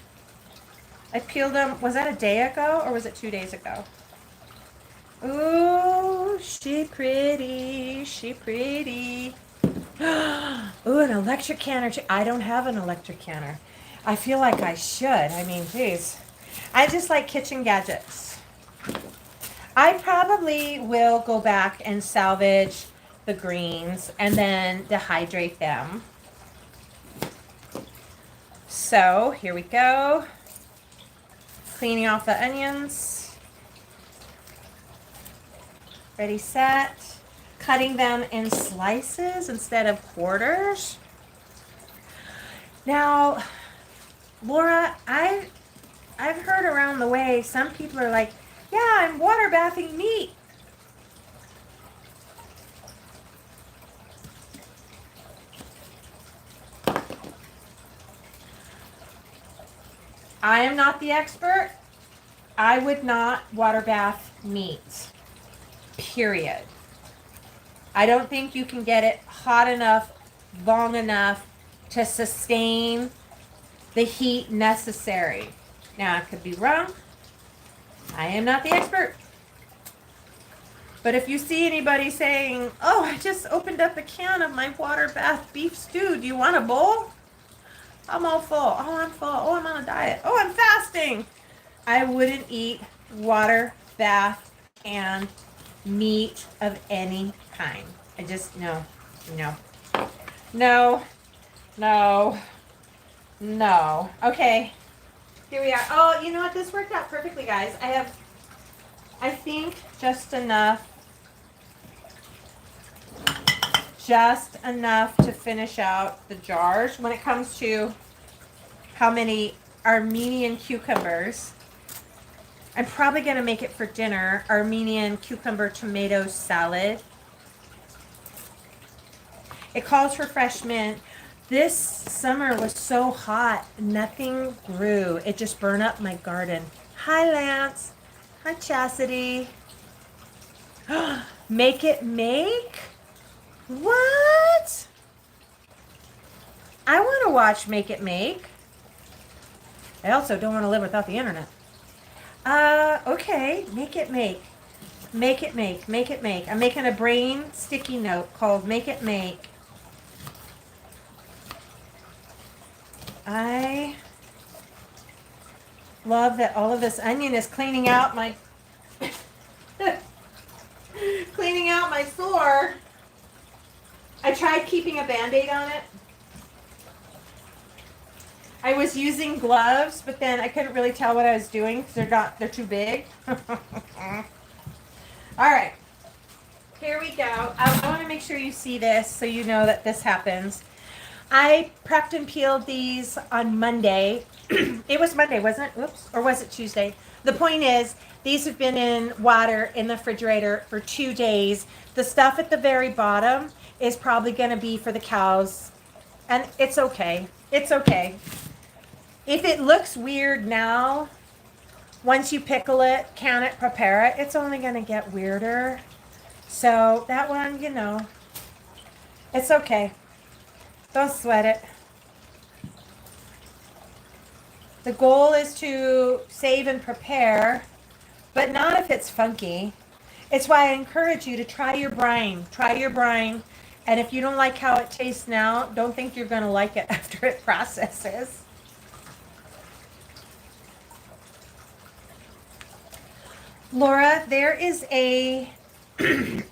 I peeled them, was that a day ago or was it 2 days ago? Ooh, she pretty, she pretty. Ooh, an electric canner. I don't have an electric canner. I feel like I should. I mean, geez. I just like kitchen gadgets. I probably will go back and salvage the greens and then dehydrate them. So, here we go. Cleaning off the onions. ready, set. Cutting them in slices instead of quarters. Now, Laura, I've heard around the way some people are like, yeah, I'm water bathing meat. I am not the expert. I would not water bath meat, period. I don't think you can get it hot enough, long enough to sustain the heat necessary. Now, I could be wrong. I am not the expert. But if you see anybody saying, oh, I just opened up a can of my water bath beef stew. Do you want a bowl? I'm all full. Oh, I'm full. Oh, I'm on a diet. Oh, I'm fasting. I wouldn't eat water bath and meat of any kind. I just, no. Okay. Here we are. Oh, you know what? This worked out perfectly, guys. I think just enough to finish out the jars. When it comes to how many Armenian cucumbers, I'm probably going to make it for dinner, Armenian cucumber tomato salad. It calls for fresh mint. This summer was so hot, nothing grew. It just burned up my garden. Hi, Lance. Hi, Chastity. Make it make? What? I want to watch Make It Make. I also don't want to live without the internet. Okay, Make It Make. Make It Make, Make It Make. I'm making a brain sticky note called Make It Make. I love that all of this onion is cleaning out my sore. I tried keeping a Band-Aid on it. I was using gloves, but then I couldn't really tell what I was doing because they're too big. All right. Here we go. I want to make sure you see this so you know that this happens. I prepped and peeled these on Monday. It was Monday, wasn't it? Oops. Or was it Tuesday? The point is, these have been in water in the refrigerator for 2 days. The stuff at the very bottom is probably going to be for the cows. And it's okay. It's okay. If it looks weird now, once you pickle it, can it, prepare it, it's only going to get weirder. So that one, you know, it's okay. Don't sweat it. The goal is to save and prepare, but not if it's funky. It's why I encourage you to try your brine. Try your brine. And if you don't like how it tastes now, don't think you're going to like it after it processes. Laura, there is a,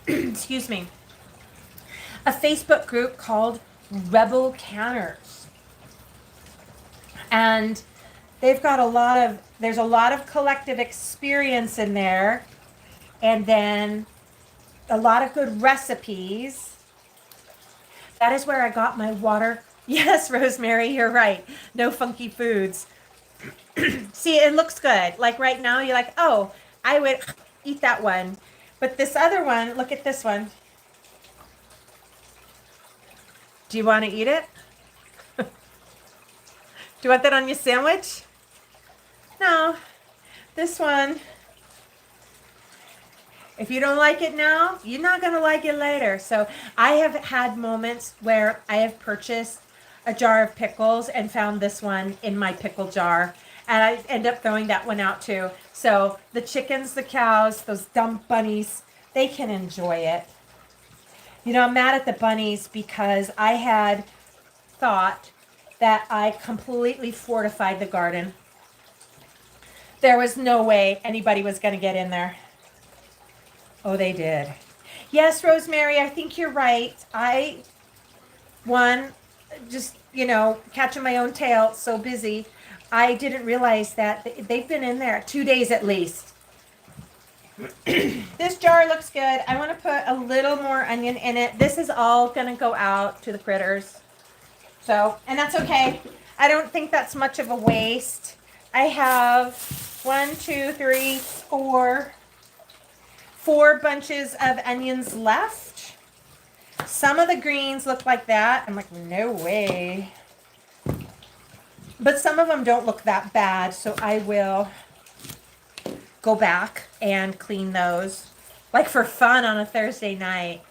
excuse me, a Facebook group called Rebel Canners. And they've got there's a lot of collective experience in there. And then a lot of good recipes. That is where I got my water. Yes, Rosemary, you're right. No funky foods. See, it looks good. Like right now, you're like, oh, I would eat that one. But this other one, look at this one. Do you want to eat it? Do you want that on your sandwich? No. This one, if you don't like it now, you're not going to like it later. So I have had moments where I have purchased a jar of pickles and found this one in my pickle jar. And I end up throwing that one out too. So the chickens, the cows, those dumb bunnies, they can enjoy it. You know, I'm mad at the bunnies because I had thought that I completely fortified the garden. There was no way anybody was going to get in there. Oh, they did. Yes, Rosemary, I think you're right. Just, you know, catching my own tail, so busy. I didn't realize that they've been in there 2 days at least. This jar looks good. I want to put a little more onion in it. This is all going to go out to the critters. So, and that's okay. I don't think that's much of a waste. I have 4 bunches of onions left. Some of the greens look like that. I'm like, no way. But some of them don't look that bad, so I will go back and clean those. Like for fun on a Thursday night.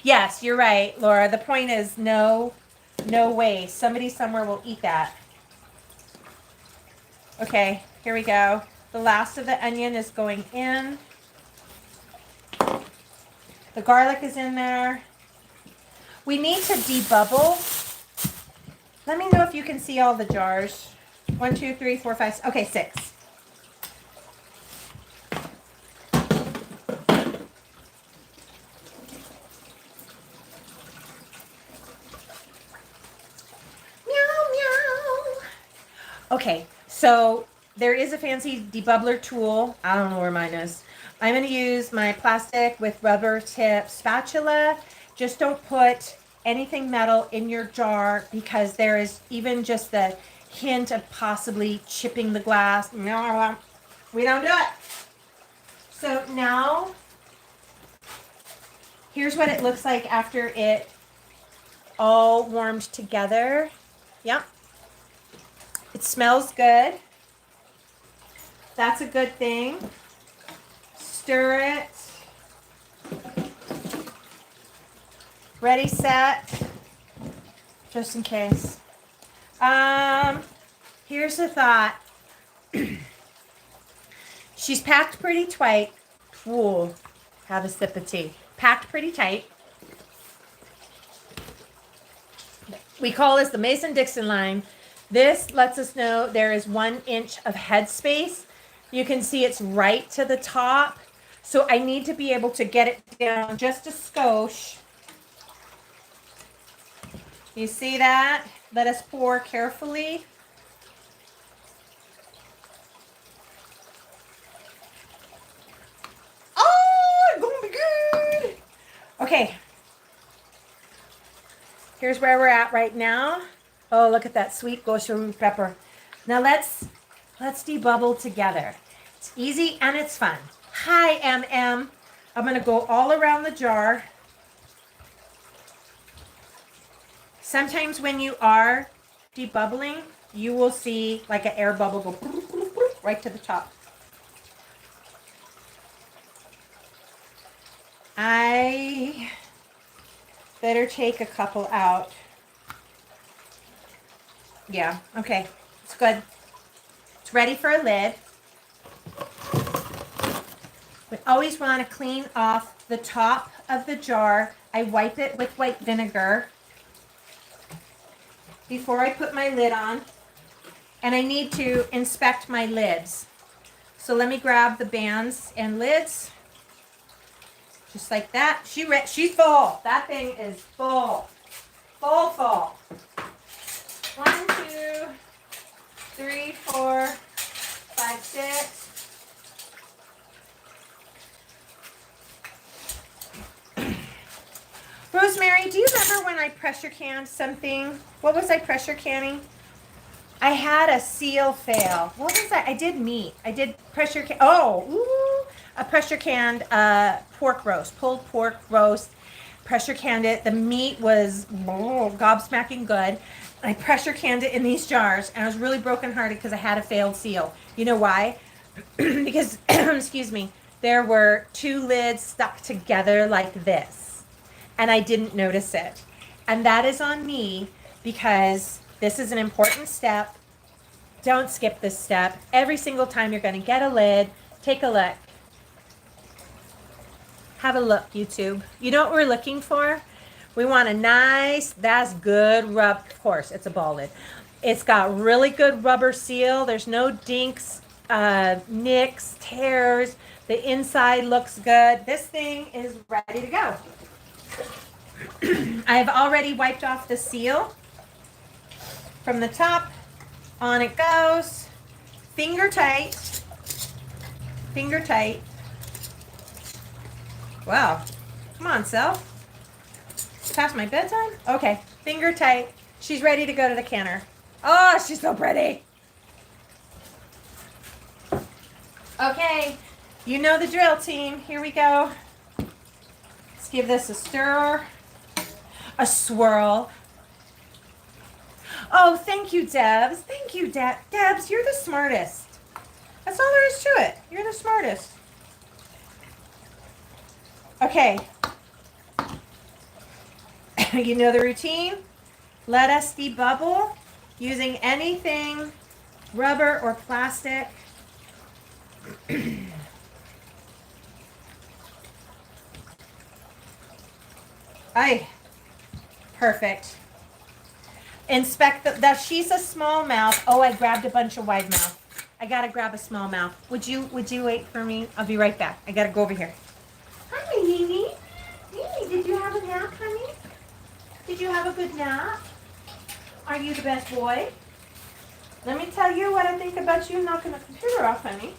Yes, you're right, Laura. The point is no waste. Somebody somewhere will eat that. Okay, here we go. The last of the onion is going in. The garlic is in there. We need to debubble. Let me know if you can see all the jars. 1, 2, 3, 4, 5. Okay, 6. Okay, so there is a fancy debubbler tool. I don't know where mine is. I'm going to use my plastic with rubber tip spatula. Just don't put anything metal in your jar because there is even just the hint of possibly chipping the glass. No, we don't do it. So now, here's what it looks like after it all warmed together. Yep. It smells good. That's a good thing. Stir it. Ready, set. Just in case. Here's the thought. She's packed pretty tight. Ooh, have a sip of tea. Packed pretty tight. We call this the Mason-Dixon line. This lets us know there is 1 inch of head space. You can see it's right to the top. So I need to be able to get it down just a skosh. You see that? Let us pour carefully. Oh, it's gonna be good. Okay. Here's where we're at right now. Oh, look at that sweet goshen pepper. Now let's debubble together. It's easy and it's fun. Hi, MM. I'm going to go all around the jar. Sometimes when you are debubbling, you will see like an air bubble go right to the top. I better take a couple out. Yeah, okay, it's good. It's ready for a lid. We always want to clean off the top of the jar. I wipe it with white vinegar before I put my lid on. And I need to inspect my lids. So let me grab the bands and lids. Just like that. She's full. That thing is full. Full. 1, 2, 3, 4, 5, 6. Rosemary, do you remember when I pressure canned something? What was I pressure canning? I had a seal fail. What was that? I did meat. I did pressure can. A pressure canned pork roast, pulled pork roast. Pressure canned it. The meat was gobsmacking good. I pressure canned it in these jars, and I was really brokenhearted because I had a failed seal. You know why? Because, excuse me, there were 2 lids stuck together like this, and I didn't notice it. And that is on me because this is an important step. Don't skip this step. Every single time you're going to get a lid, take a look. Have a look, YouTube. You know what we're looking for? We want a nice, that's good rub. Of course, it's a ball lid. It's got really good rubber seal. There's no dinks, nicks, tears. The inside looks good. This thing is ready to go. I've already wiped off the seal. From the top, on it goes. Finger tight. Finger tight. Wow. Come on, self. It's past my bedtime? Okay. Finger tight. She's ready to go to the canner. Oh, she's so pretty. Okay. You know the drill, team. Here we go. Let's give this a stir. A swirl. Oh, thank you, Debs. Thank you, Debs. You're the smartest. That's all there is to it. You're the smartest. Okay. You know the routine. Let us debubble using anything, rubber or plastic. Aye. Perfect. Inspect that she's a small mouth. Oh, I grabbed a bunch of wide mouth. I gotta grab a small mouth. Would you wait for me? I'll be right back. I gotta go over here. Hi, Nene. Nene, did you have a nap, honey? Did you have a good nap? Are you the best boy? Let me tell you what I think about you knocking the computer off, honey.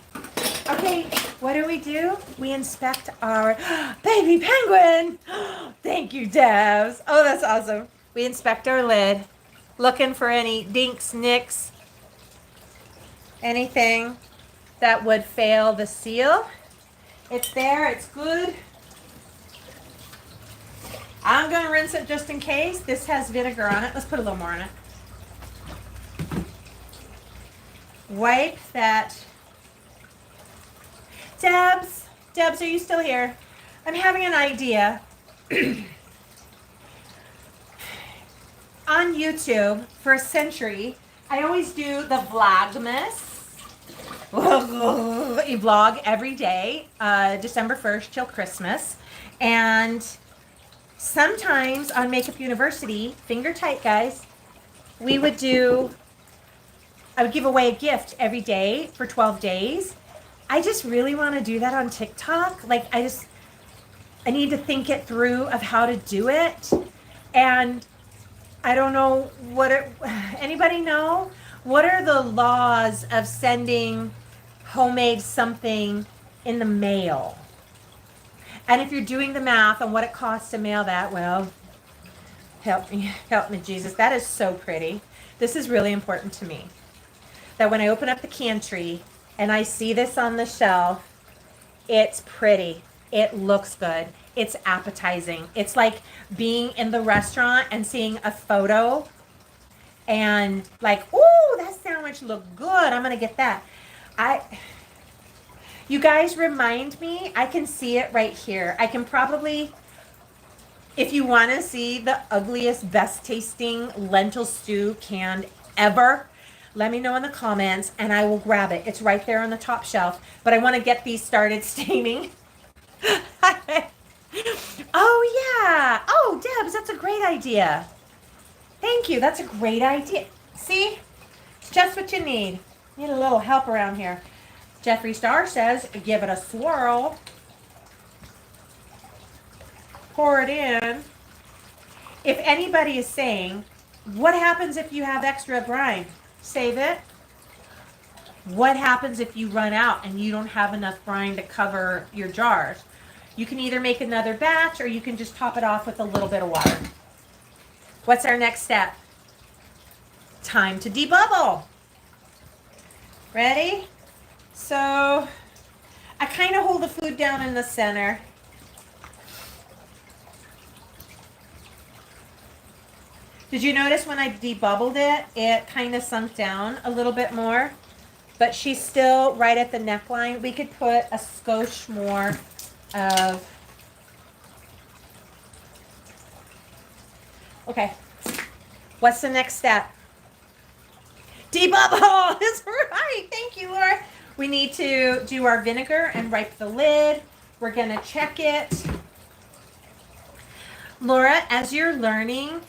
Okay, what do? We inspect our baby penguin. Thank you, Devs. Oh, that's awesome. We inspect our lid, looking for any dinks, nicks, anything that would fail the seal. It's there, it's good. I'm gonna rinse it just in case. This has vinegar on it. Let's put a little more on it. Wipe that. Debs, are you still here? I'm having an idea. On YouTube, for a century, I always do the Vlogmas. You vlog every day, December 1st till Christmas. And sometimes on Makeup University, finger tight guys, I would give away a gift every day for 12 days. I just really want to do that on TikTok. Like, I need to think it through of how to do it. And I don't know anybody know? What are the laws of sending homemade something in the mail? And if you're doing the math on what it costs to mail that, well, help me, Jesus. That is so pretty. This is really important to me. That when I open up the pantry and I see this on the shelf, it's pretty. It looks good. It's appetizing. It's like being in the restaurant and seeing a photo and like, ooh, that sandwich looked good. I'm going to get that. You guys remind me, I can see it right here. I can probably, if you want to see the ugliest, best tasting lentil stew canned ever, let me know in the comments and I will grab it. It's right there on the top shelf, but I want to get these started staining. Oh yeah. Oh, Debs, that's a great idea. Thank you. That's a great idea. See? It's just what you need. Need a little help around here. Jeffree Star says, give it a swirl. Pour it in. If anybody is saying, what happens if you have extra brine? Save it. What happens if you run out and you don't have enough brine to cover your jars? You can either make another batch or you can just top it off with a little bit of water. What's our next step? Time to debubble. Ready? So I kind of hold the food down in the center. Did you notice when I debubbled it, it kind of sunk down a little bit more? But she's still right at the neckline. We could put a skosh more of... Okay. What's the next step? Debubble! That's right. Thank you, Laura. We need to do our vinegar and wipe the lid. We're going to check it. Laura, as you're learning,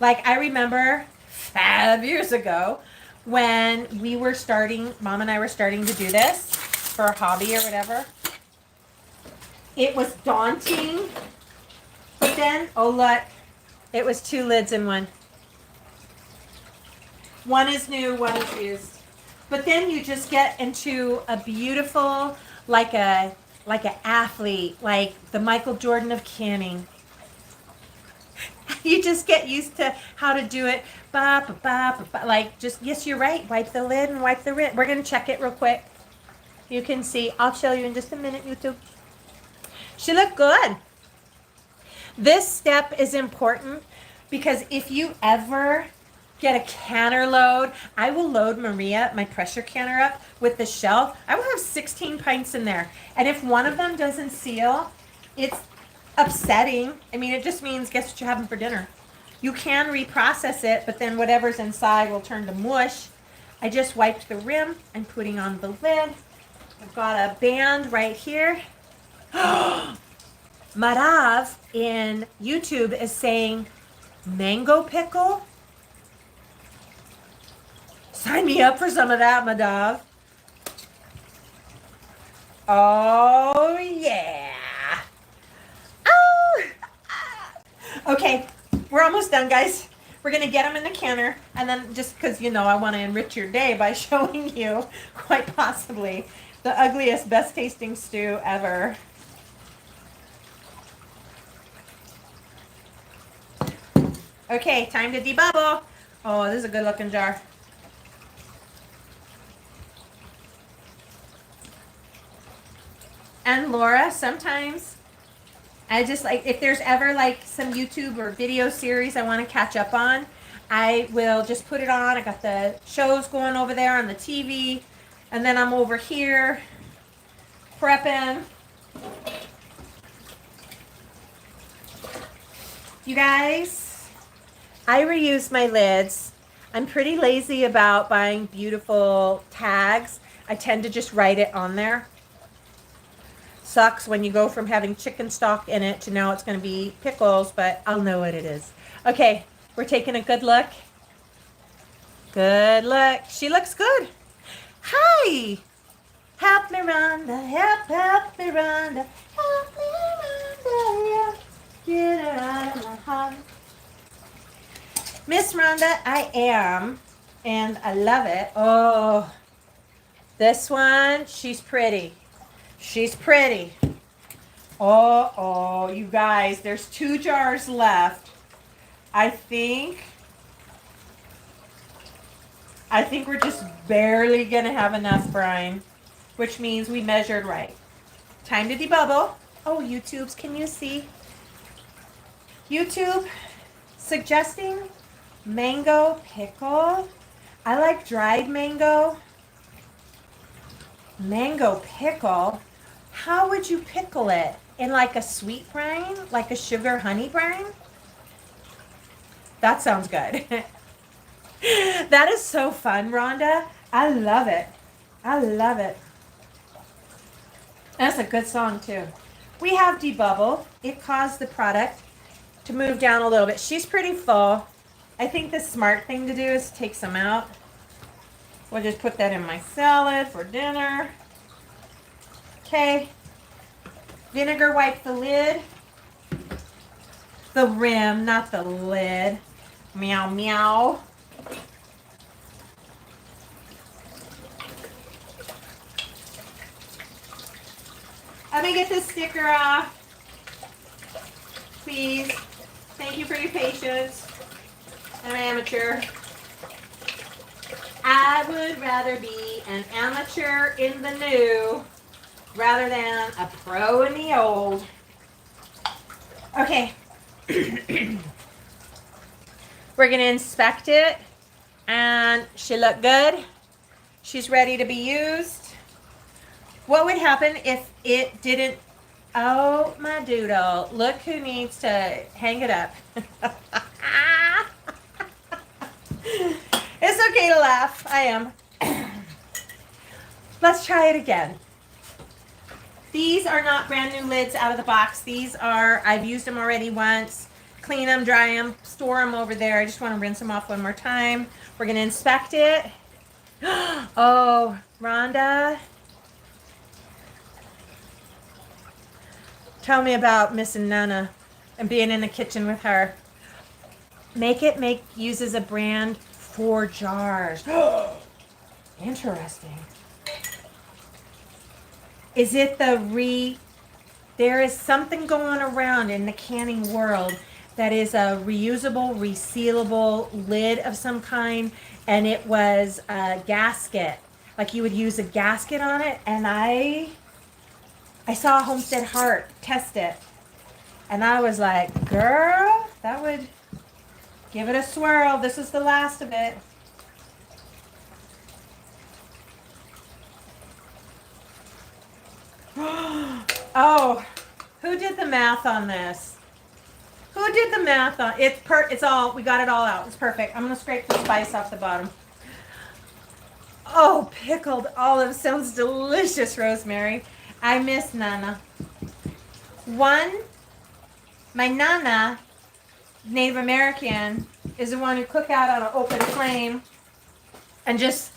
like I remember 5 years ago when we were starting, Mom and I were starting to do this for a hobby or whatever. It was daunting. But then, oh look, it was 2 lids in one. One is new, one is used. But then you just get into a beautiful, like a like an athlete, like the Michael Jordan of canning. You just get used to how to do it. Ba, ba, ba, ba, ba. Like, just, yes, you're right. Wipe the lid and wipe the rim. We're going to check it real quick. You can see. I'll show you in just a minute, YouTube. She looked good. This step is important because if you ever get a canner load, I will load Maria, my pressure canner, up with the shelf. I will have 16 pints in there. And if one of them doesn't seal, it's upsetting. I mean, it just means guess what you're having for dinner. You can reprocess it, but then whatever's inside will turn to mush. I just wiped the rim. I'm putting on the lid. I've got a band right here. Marav in YouTube is saying, mango pickle? Sign me up for some of that, Madav. Oh, yeah. Oh. Okay, we're almost done, guys. We're going to get them in the canner. And then just because, you know, I want to enrich your day by showing you, quite possibly, the ugliest, best tasting stew ever. Okay, time to debubble. Oh, this is a good looking jar. And Laura, sometimes I just like, if there's ever like some YouTube or video series I want to catch up on, I will just put it on. I got the shows going over there on the TV, and then I'm over here prepping. You guys, I reuse my lids. I'm pretty lazy about buying beautiful tags. I tend to just write it on there. Sucks when you go from having chicken stock in it to now it's going to be pickles, but I'll know what it is. Okay, we're taking a good look. Good look. She looks good. Hi. Help me, Rhonda. Help me, Rhonda. Help me, Rhonda. Yeah. Get her out of my heart. Miss Rhonda, I am, and I love it. Oh, this one, she's pretty. She's pretty. Oh, you guys, there's 2 jars left. I think we're just barely gonna have enough brine, which means we measured right. Time to debubble. Oh, YouTubes, can you see? YouTube suggesting mango pickle. I like dried mango. Mango pickle. How would you pickle it? In like a sweet brine? Like a sugar honey brine? That sounds good. That is so fun, Rhonda. I love it. I love it. That's a good song too. We have Debubble. It caused the product to move down a little bit. She's pretty full. I think the smart thing to do is take some out. We'll just put that in my salad for dinner. Okay. Vinegar wipe the lid. The rim, not the lid. Meow, meow. Let me get this sticker off. Please. Thank you for your patience. I'm an amateur. I would rather be an amateur in the new rather than a pro in the old. Okay. We're going to inspect it, and she looked good. She's ready to be used. What would happen if it didn't? Oh, my doodle. Look who needs to hang it up. It's okay to laugh. I am. Let's try it again. These are not brand new lids out of the box. These are, I've used them already once. Clean them, dry them, store them over there. I just want to rinse them off one more time. We're going to inspect it. Oh, Rhonda. Tell me about missing Nana and being in the kitchen with her. Uses a brand 4 jars. Interesting. Is it there is something going around in the canning world that is a reusable, resealable lid of some kind, and it was a gasket. Like you would use a gasket on it, and I saw Homestead Heart test it, and I was like, girl, that would give it a swirl. This is the last of it. Oh, who did the math on this? Who did the math on it's all, we got it all out. It's perfect. I'm gonna scrape the spice off the bottom. Oh, pickled olive sounds delicious, Rosemary. I miss Nana. My Nana, Native American, is the one who cook out on an open flame and just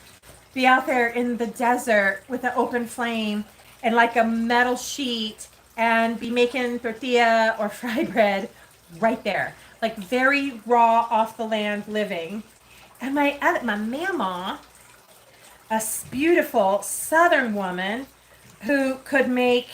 be out there in the desert with an open flame and like a metal sheet and be making tortilla or fry bread right there. Like very raw, off the land living. And my mama, a beautiful Southern woman who could make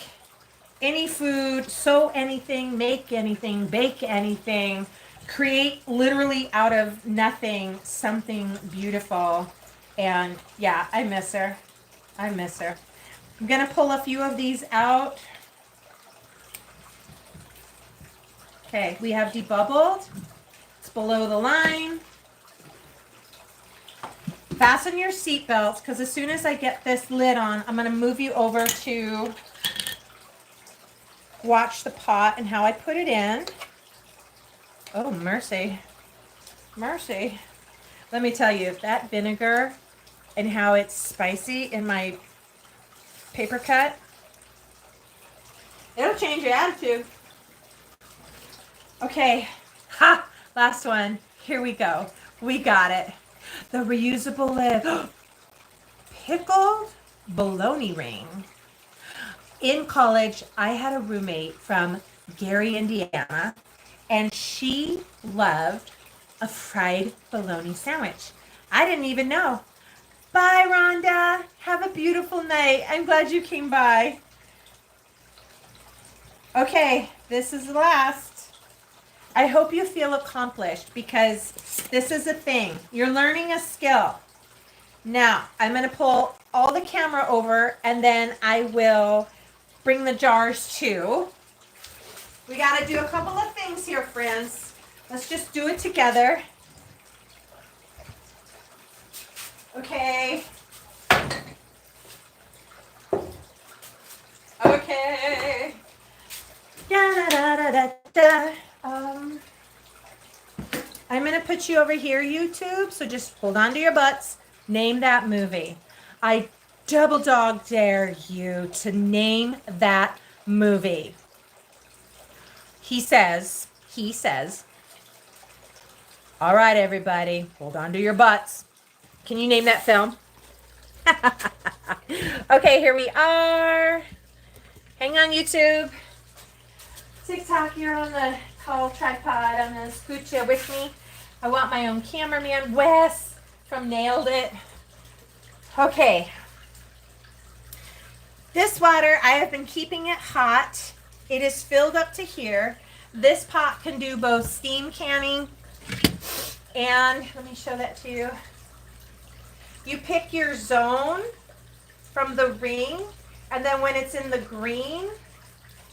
any food, sew anything, make anything, bake anything, create literally out of nothing something beautiful. And yeah, I miss her. I miss her. I'm going to pull a few of these out. Okay, we have debubbled. It's below the line. Fasten your seatbelts, because as soon as I get this lid on, I'm going to move you over to watch the pot and how I put it in. Oh, mercy. Mercy. Let me tell you, that vinegar and how it's spicy in my paper cut, it'll change your attitude. Okay. Ha! Last one. Here we go. We got it. The reusable lid. Pickled bologna ring. In college, I had a roommate from Gary, Indiana, and she loved a fried bologna sandwich. I didn't even know. Bye, Rhonda. Have a beautiful night. I'm glad you came by. Okay, this is the last. I hope you feel accomplished because this is a thing. You're learning a skill. Now, I'm going to pull all the camera over and then I will bring the jars too. We got to do a couple of things here, friends. Let's just do it together. Okay. Okay. Da, da, da, da, da. I'm going to put you over here, YouTube, so just hold on to your butts. Name that movie. I double dog dare you to name that movie. He says, all right, everybody, hold on to your butts. Can you name that film? Okay, here we are. Hang on, YouTube. TikTok, you're on the call tripod. I'm going to scoot you with me. I want my own cameraman, Wes from Nailed It. Okay. This water, I have been keeping it hot. It is filled up to here. This pot can do both steam canning and, let me show that to you. You pick your zone from the ring, and then when it's in the green,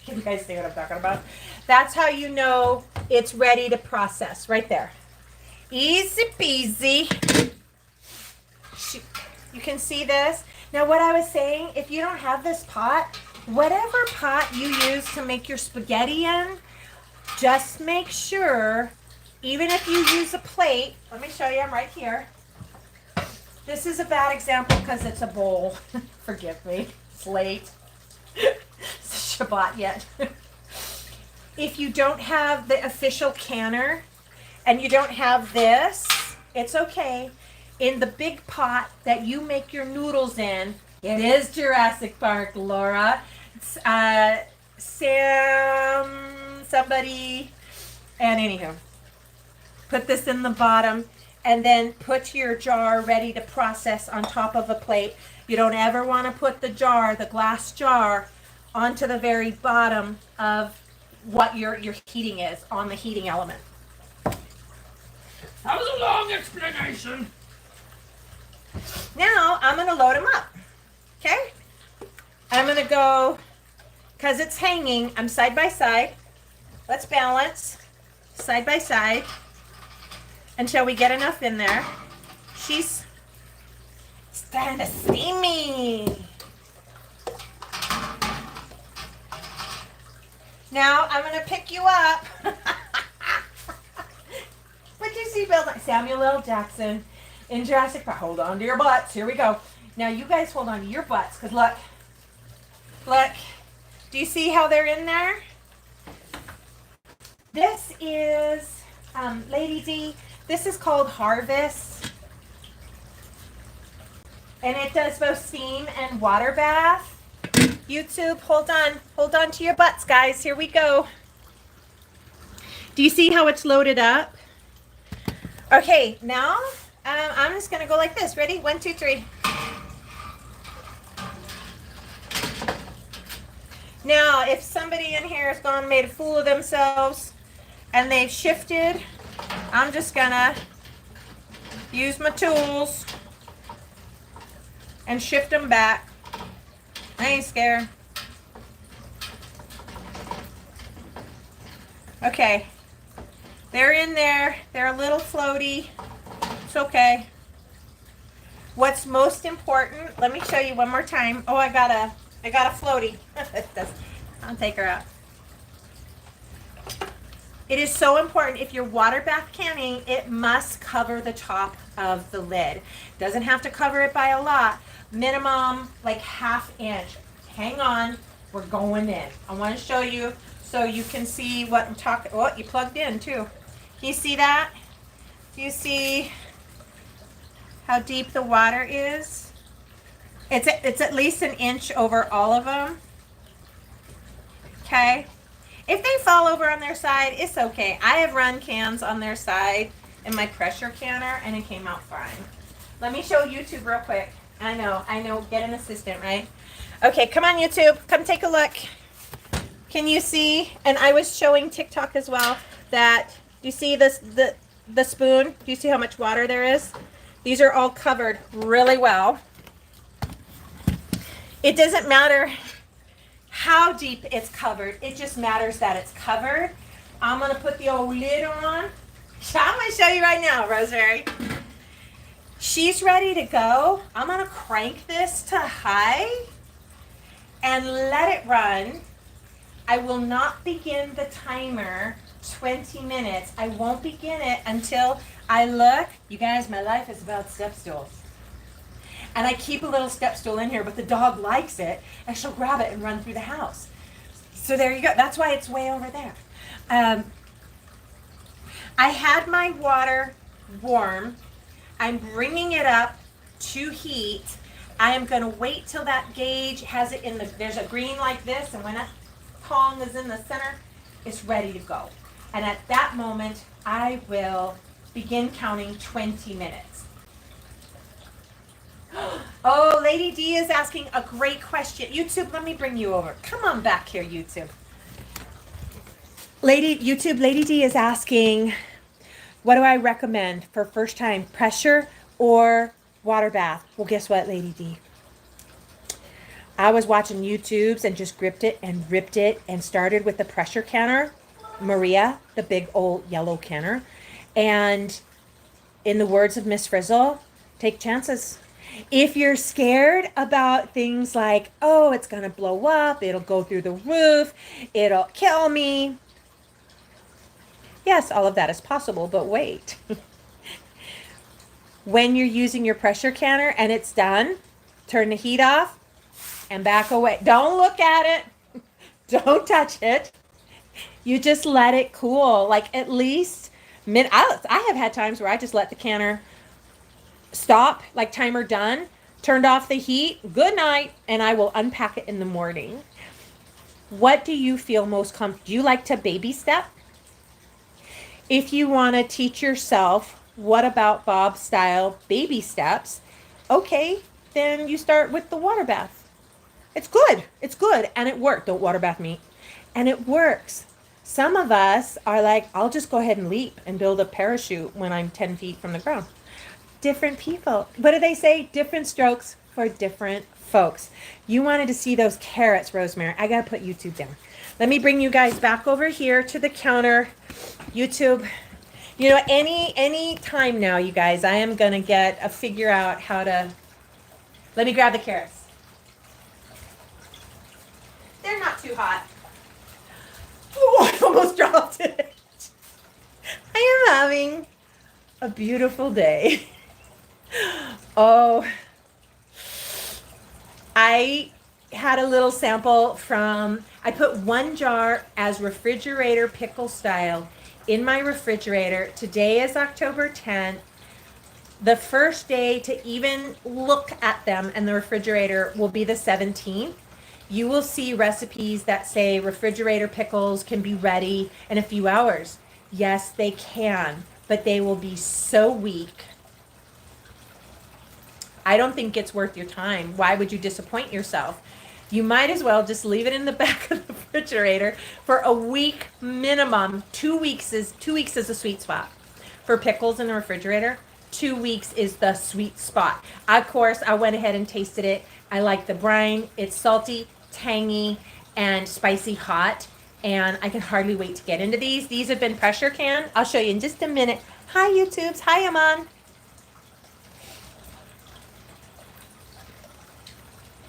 can you guys see what I'm talking about? That's how you know it's ready to process, right there. Easy peasy. You can see this. Now what I was saying, if you don't have this pot, whatever pot you use to make your spaghetti in, just make sure, even if you use a plate, let me show you, I'm right here. This is a bad example because it's a bowl. Forgive me, it's late. It's Shabbat yet. If you don't have the official canner and you don't have this, it's okay. In the big pot that you make your noodles in, it is Jurassic Park, Laura. It's, somebody, and anywho, put this in the bottom and then put your jar ready to process on top of a plate. You don't ever want to put the jar, the glass jar, onto the very bottom of what your heating is, on the heating element. That was a long explanation. Now I'm going to load them up. Okay? I'm going to go, because it's hanging, I'm side by side. Let's balance side by side until we get enough in there. She's starting to steamy. Now I'm going to pick you up. Put your seatbelt on. Samuel L. Jackson in Jurassic Park. Hold on to your butts. Here we go. Now you guys hold on to your butts, because look. Do you see how they're in there? This is, Lady D, this is called Harvest. And it does both steam and water bath. YouTube, hold on to your butts, guys. Here we go. Do you see how it's loaded up? Okay, now I'm just gonna go like this. Ready? 1, 2, 3. Now, if somebody in here has gone and made a fool of themselves and they've shifted, I'm just gonna use my tools and shift them back. I ain't scared. Okay. They're in there. They're a little floaty. It's okay. What's most important, let me show you one more time. Oh, I got a floaty. I'll take her out. It is so important, if you're water bath canning, it must cover the top of the lid. Doesn't have to cover it by a lot. Minimum like 1/2 inch. Hang on, we're going in. I want to show you so you can see what I'm talking. Oh, you plugged in too. Can you see that? Do you see how deep the water is? It's at least 1 inch over all of them. Okay. If they fall over on their side, it's okay. I have run cans on their side in my pressure canner and it came out fine. Let me show YouTube real quick. I know, get an assistant, right? Okay, come on YouTube, come take a look. Can you see, and I was showing TikTok as well, that, do you see this, the spoon? Do you see how much water there is? These are all covered really well. It doesn't matter how deep it's covered, it just matters that it's covered. I'm gonna put the old lid on. I'm gonna show you right now, Rosemary. She's ready to go. I'm gonna crank this to high and let it run. I will not begin the timer 20 minutes. I won't begin it until I look. You guys, my life is about step stools. And I keep a little step stool in here, but the dog likes it, and she'll grab it and run through the house. So there you go. That's why it's way over there. I had my water warm. I'm bringing it up to heat. I am going to wait till that gauge has it in the, there's a green like this, and when that tong is in the center, it's ready to go. And at that moment, I will begin counting 20 minutes. Oh, Lady D is asking a great question. YouTube, let me bring you over. Come on back here, YouTube. Lady D is asking, what do I recommend for first time, pressure or water bath? Well, guess what, Lady D? I was watching YouTubes and just gripped it and ripped it and started with the pressure canner, Maria, the big old yellow canner. And in the words of Miss Frizzle, take chances. If you're scared about things like, oh, it's going to blow up, it'll go through the roof, it'll kill me. Yes, all of that is possible, but wait. When you're using your pressure canner and it's done, turn the heat off and back away. Don't look at it. Don't touch it. You just let it cool. Like at least, I have had times where I just let the canner stop, like timer done, turned off the heat, good night, and I will unpack it in the morning. What do you feel most comfortable? Do you like to baby step? If you want to teach yourself what about Bob style baby steps, okay, then you start with the water bath. It's good. It's good. And it worked. Don't water bath meat. And it works. Some of us are like, I'll just go ahead and leap and build a parachute when I'm 10 feet from the ground. Different people. What do they say? Different strokes for different folks. You wanted to see those carrots, Rosemary. I got to put YouTube down. Let me bring you guys back over here to the counter. YouTube. You know, any time now, you guys, I am going to figure out how to, let me grab the carrots. They're not too hot. Oh, I almost dropped it. I am having a beautiful day. Oh, I had a little sample I put 1 jar as refrigerator pickle style in my refrigerator. Today is October 10th. The first day to even look at them in the refrigerator will be the 17th. You will see recipes that say refrigerator pickles can be ready in a few hours. Yes, they can, but they will be so weak. I don't think it's worth your time. Why would you disappoint yourself? You might as well just leave it in the back of the refrigerator for a week minimum. 2 weeks is a sweet spot. For pickles in the refrigerator, 2 weeks is the sweet spot. Of course, I went ahead and tasted it. I like the brine. It's salty, tangy, and spicy hot. And I can hardly wait to get into these. These have been pressure canned. I'll show you in just a minute. Hi, YouTubes. Hi, Aman.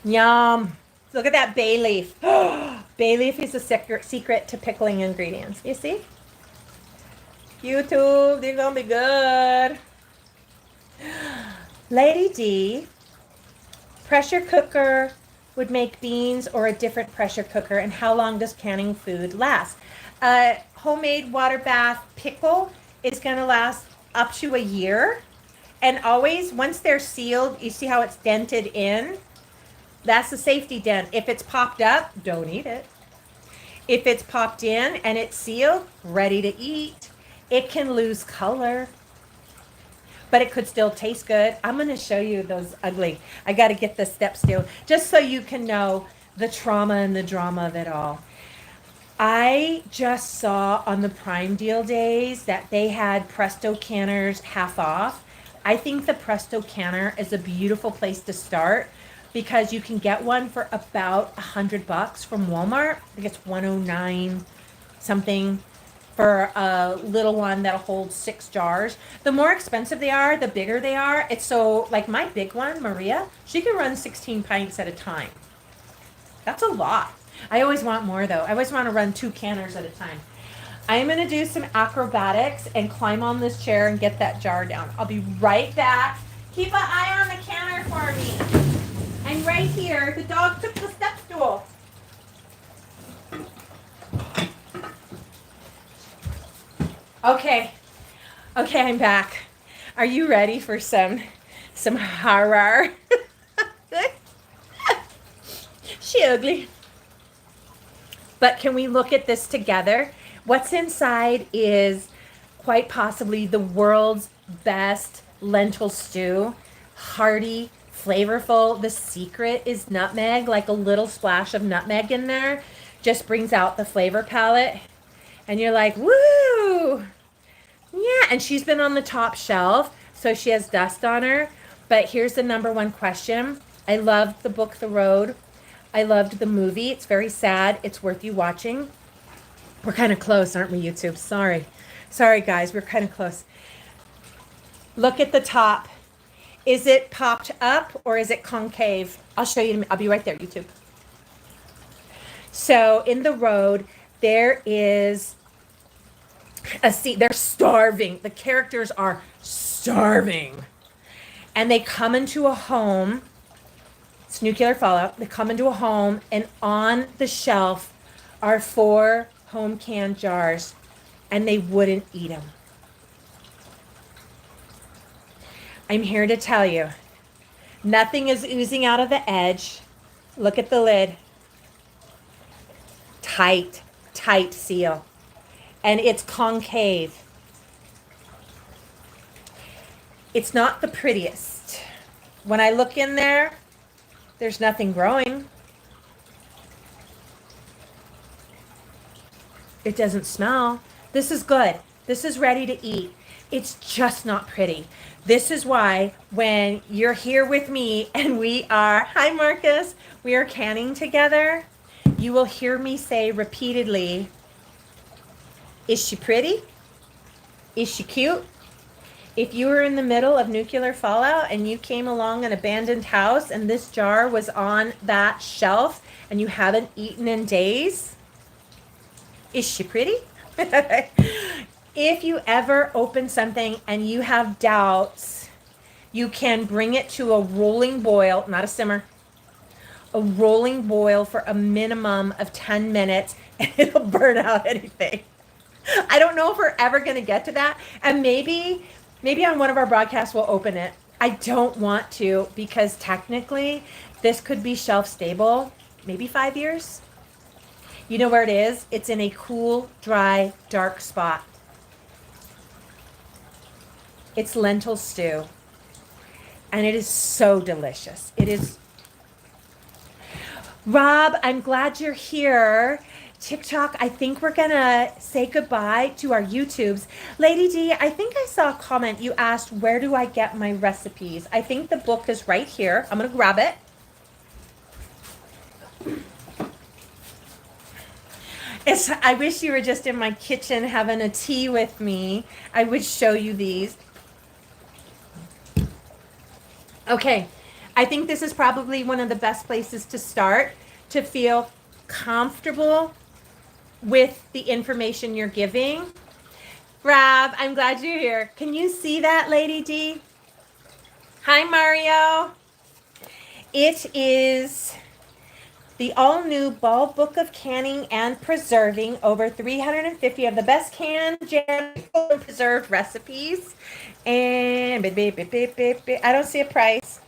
Yum. Look at that bay leaf. Bay leaf is a secret to pickling ingredients. You see? YouTube, they're going to be good. Lady D, pressure cooker would make beans or a different pressure cooker, and how long does canning food last? Homemade water bath pickle is going to last up to a year. And always, once they're sealed, you see how it's dented in? That's the safety dent. If it's popped up, don't eat it. If it's popped in and it's sealed, ready to eat. It can lose color, but it could still taste good. I'm going to show you those ugly. I got to get the step still, just so you can know the trauma and the drama of it all. I just saw on the Prime Deal days that they had Presto canners half off. I think the Presto canner is a beautiful place to start, because you can get one for about $100 from Walmart. I think it's $109 something for a little one that'll hold 6 jars. The more expensive they are, the bigger they are. It's so, like my big one, Maria, she can run 16 pints at a time. That's a lot. I always want more though. I always want to run 2 canners at a time. I'm going to do some acrobatics and climb on this chair and get that jar down. I'll be right back. Keep an eye on the canner for me. And right here, the dog took the step stool. Okay, I'm back. Are you ready for some horror? She ugly. But can we look at this together? What's inside is quite possibly the world's best lentil stew. Hearty, flavorful. The secret is nutmeg, like a little splash of nutmeg in there. Just brings out the flavor palette. And you're like, woo! Yeah, and she's been on the top shelf, so she has dust on her. But here's the number one question. I loved the book, The Road. I loved the movie. It's very sad. It's worth you watching. We're kind of close, aren't we, YouTube? Sorry, guys. We're kind of close. Look at the top. Is it popped up or is it concave? I'll show you. I'll be right there, YouTube. So in The Road, there is a scene. They're starving. The characters are starving. And they come into a home. It's nuclear fallout. They come into a home, and on the shelf are 4 home canned jars, and they wouldn't eat them. I'm here to tell you, nothing is oozing out of the edge. Look at the lid. Tight seal. And it's concave. It's not the prettiest. When I look in there, there's nothing growing. It doesn't smell. This is good. This is ready to eat. It's just not pretty. This is why when you're here with me and hi Marcus, we are canning together, you will hear me say repeatedly, is she pretty? Is she cute? If you were in the middle of nuclear fallout and you came along an abandoned house and this jar was on that shelf and you haven't eaten in days, is she pretty? If you ever open something and you have doubts, you can bring it to a rolling boil, not a simmer, a rolling boil for a minimum of 10 minutes and it'll burn out anything. I don't know if we're ever going to get to that. And maybe on one of our broadcasts we'll open it. I don't want to because technically this could be shelf stable, maybe 5 years. You know where it is? It's in a cool, dry, dark spot. It's lentil stew. And it is so delicious. It is. Rob, I'm glad you're here. TikTok, I think we're going to say goodbye to our YouTubes. Lady D, I think I saw a comment. You asked, where do I get my recipes? I think the book is right here. I'm going to grab it. I wish you were just in my kitchen having a tea with me. I would show you these. Okay, I think this is probably one of the best places to start to feel comfortable with the information you're giving. Rob, I'm glad you're here. Can you see that, Lady D? Hi, Mario. It is the all-new Ball Book of Canning and Preserving, over 350 of the best canned, jammed, and preserved recipes. And I don't see a price.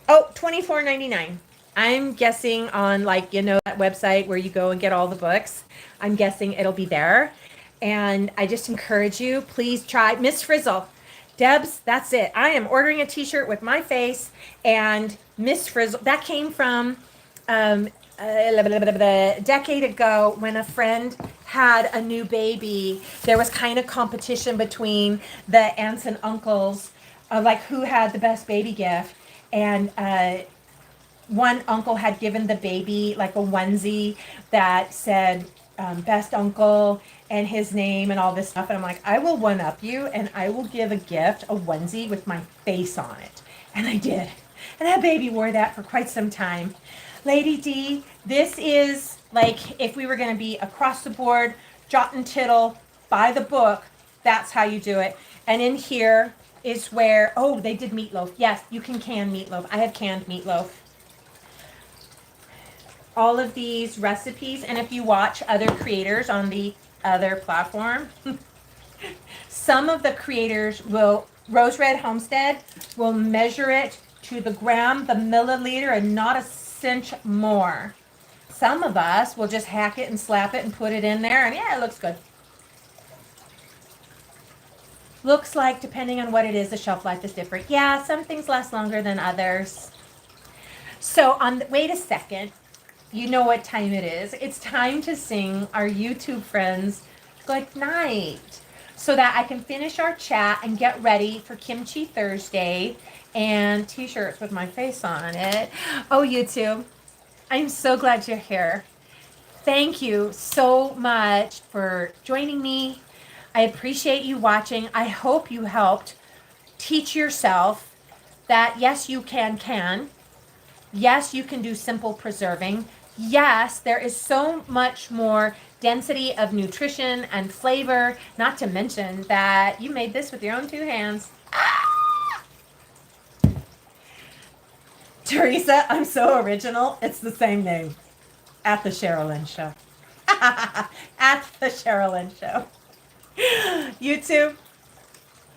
Oh, $24.99. I'm guessing on that website where you go and get all the books. I'm guessing it'll be there. And I just encourage you, please try Miss Frizzle. Debs, that's it. I am ordering a t-shirt with my face and Miss Frizzle. That came from a decade ago when a friend had a new baby. There was kind of competition between the aunts and uncles of who had the best baby gift. And one uncle had given the baby a onesie that said best uncle and his name and all this stuff. And I'm like, I will one up you and I will give a gift, a onesie with my face on it. And I did. And that baby wore that for quite some time. Lady D, this is if we were going to be across the board, jot and tittle, by the book, that's how you do it. And in here is where, oh, they did meatloaf. Yes, you can can meatloaf. I have canned meatloaf. All of these recipes, and if you watch other creators on the other platform, some of the creators Rose Red Homestead will measure it to the gram, the milliliter, and not a cinch more. Some of us will just hack it and slap it and put it in there, and yeah, it looks good. Looks like, depending on what it is, the shelf life is different. Yeah, some things last longer than others. So, wait a second. You know what time it is. It's time to sing our YouTube friends good night so that I can finish our chat and get ready for Kimchi Thursday and t-shirts with my face on it. Oh, YouTube, I'm so glad you're here. Thank you so much for joining me. I appreciate you watching. I hope you helped teach yourself that yes, you can. Yes, you can do simple preserving. Yes, there is so much more density of nutrition and flavor, not to mention that you made this with your own 2 hands. Teresa, I'm so original. It's the same name. At the Sherilyn Show. At the Sherilyn Show. YouTube.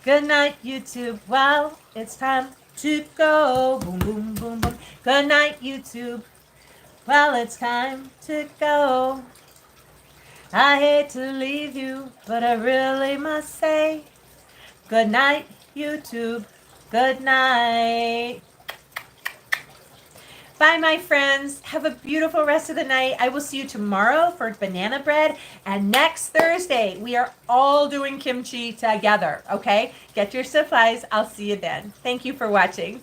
Good night, YouTube. Well, it's time to go. Boom, boom, boom, boom. Good night, YouTube. Well, it's time to go. I hate to leave you, but I really must say, good night, YouTube. Good night. Bye, my friends. Have a beautiful rest of the night. I will see you tomorrow for banana bread. And next Thursday, we are all doing kimchi together, okay? Get your supplies. I'll see you then. Thank you for watching.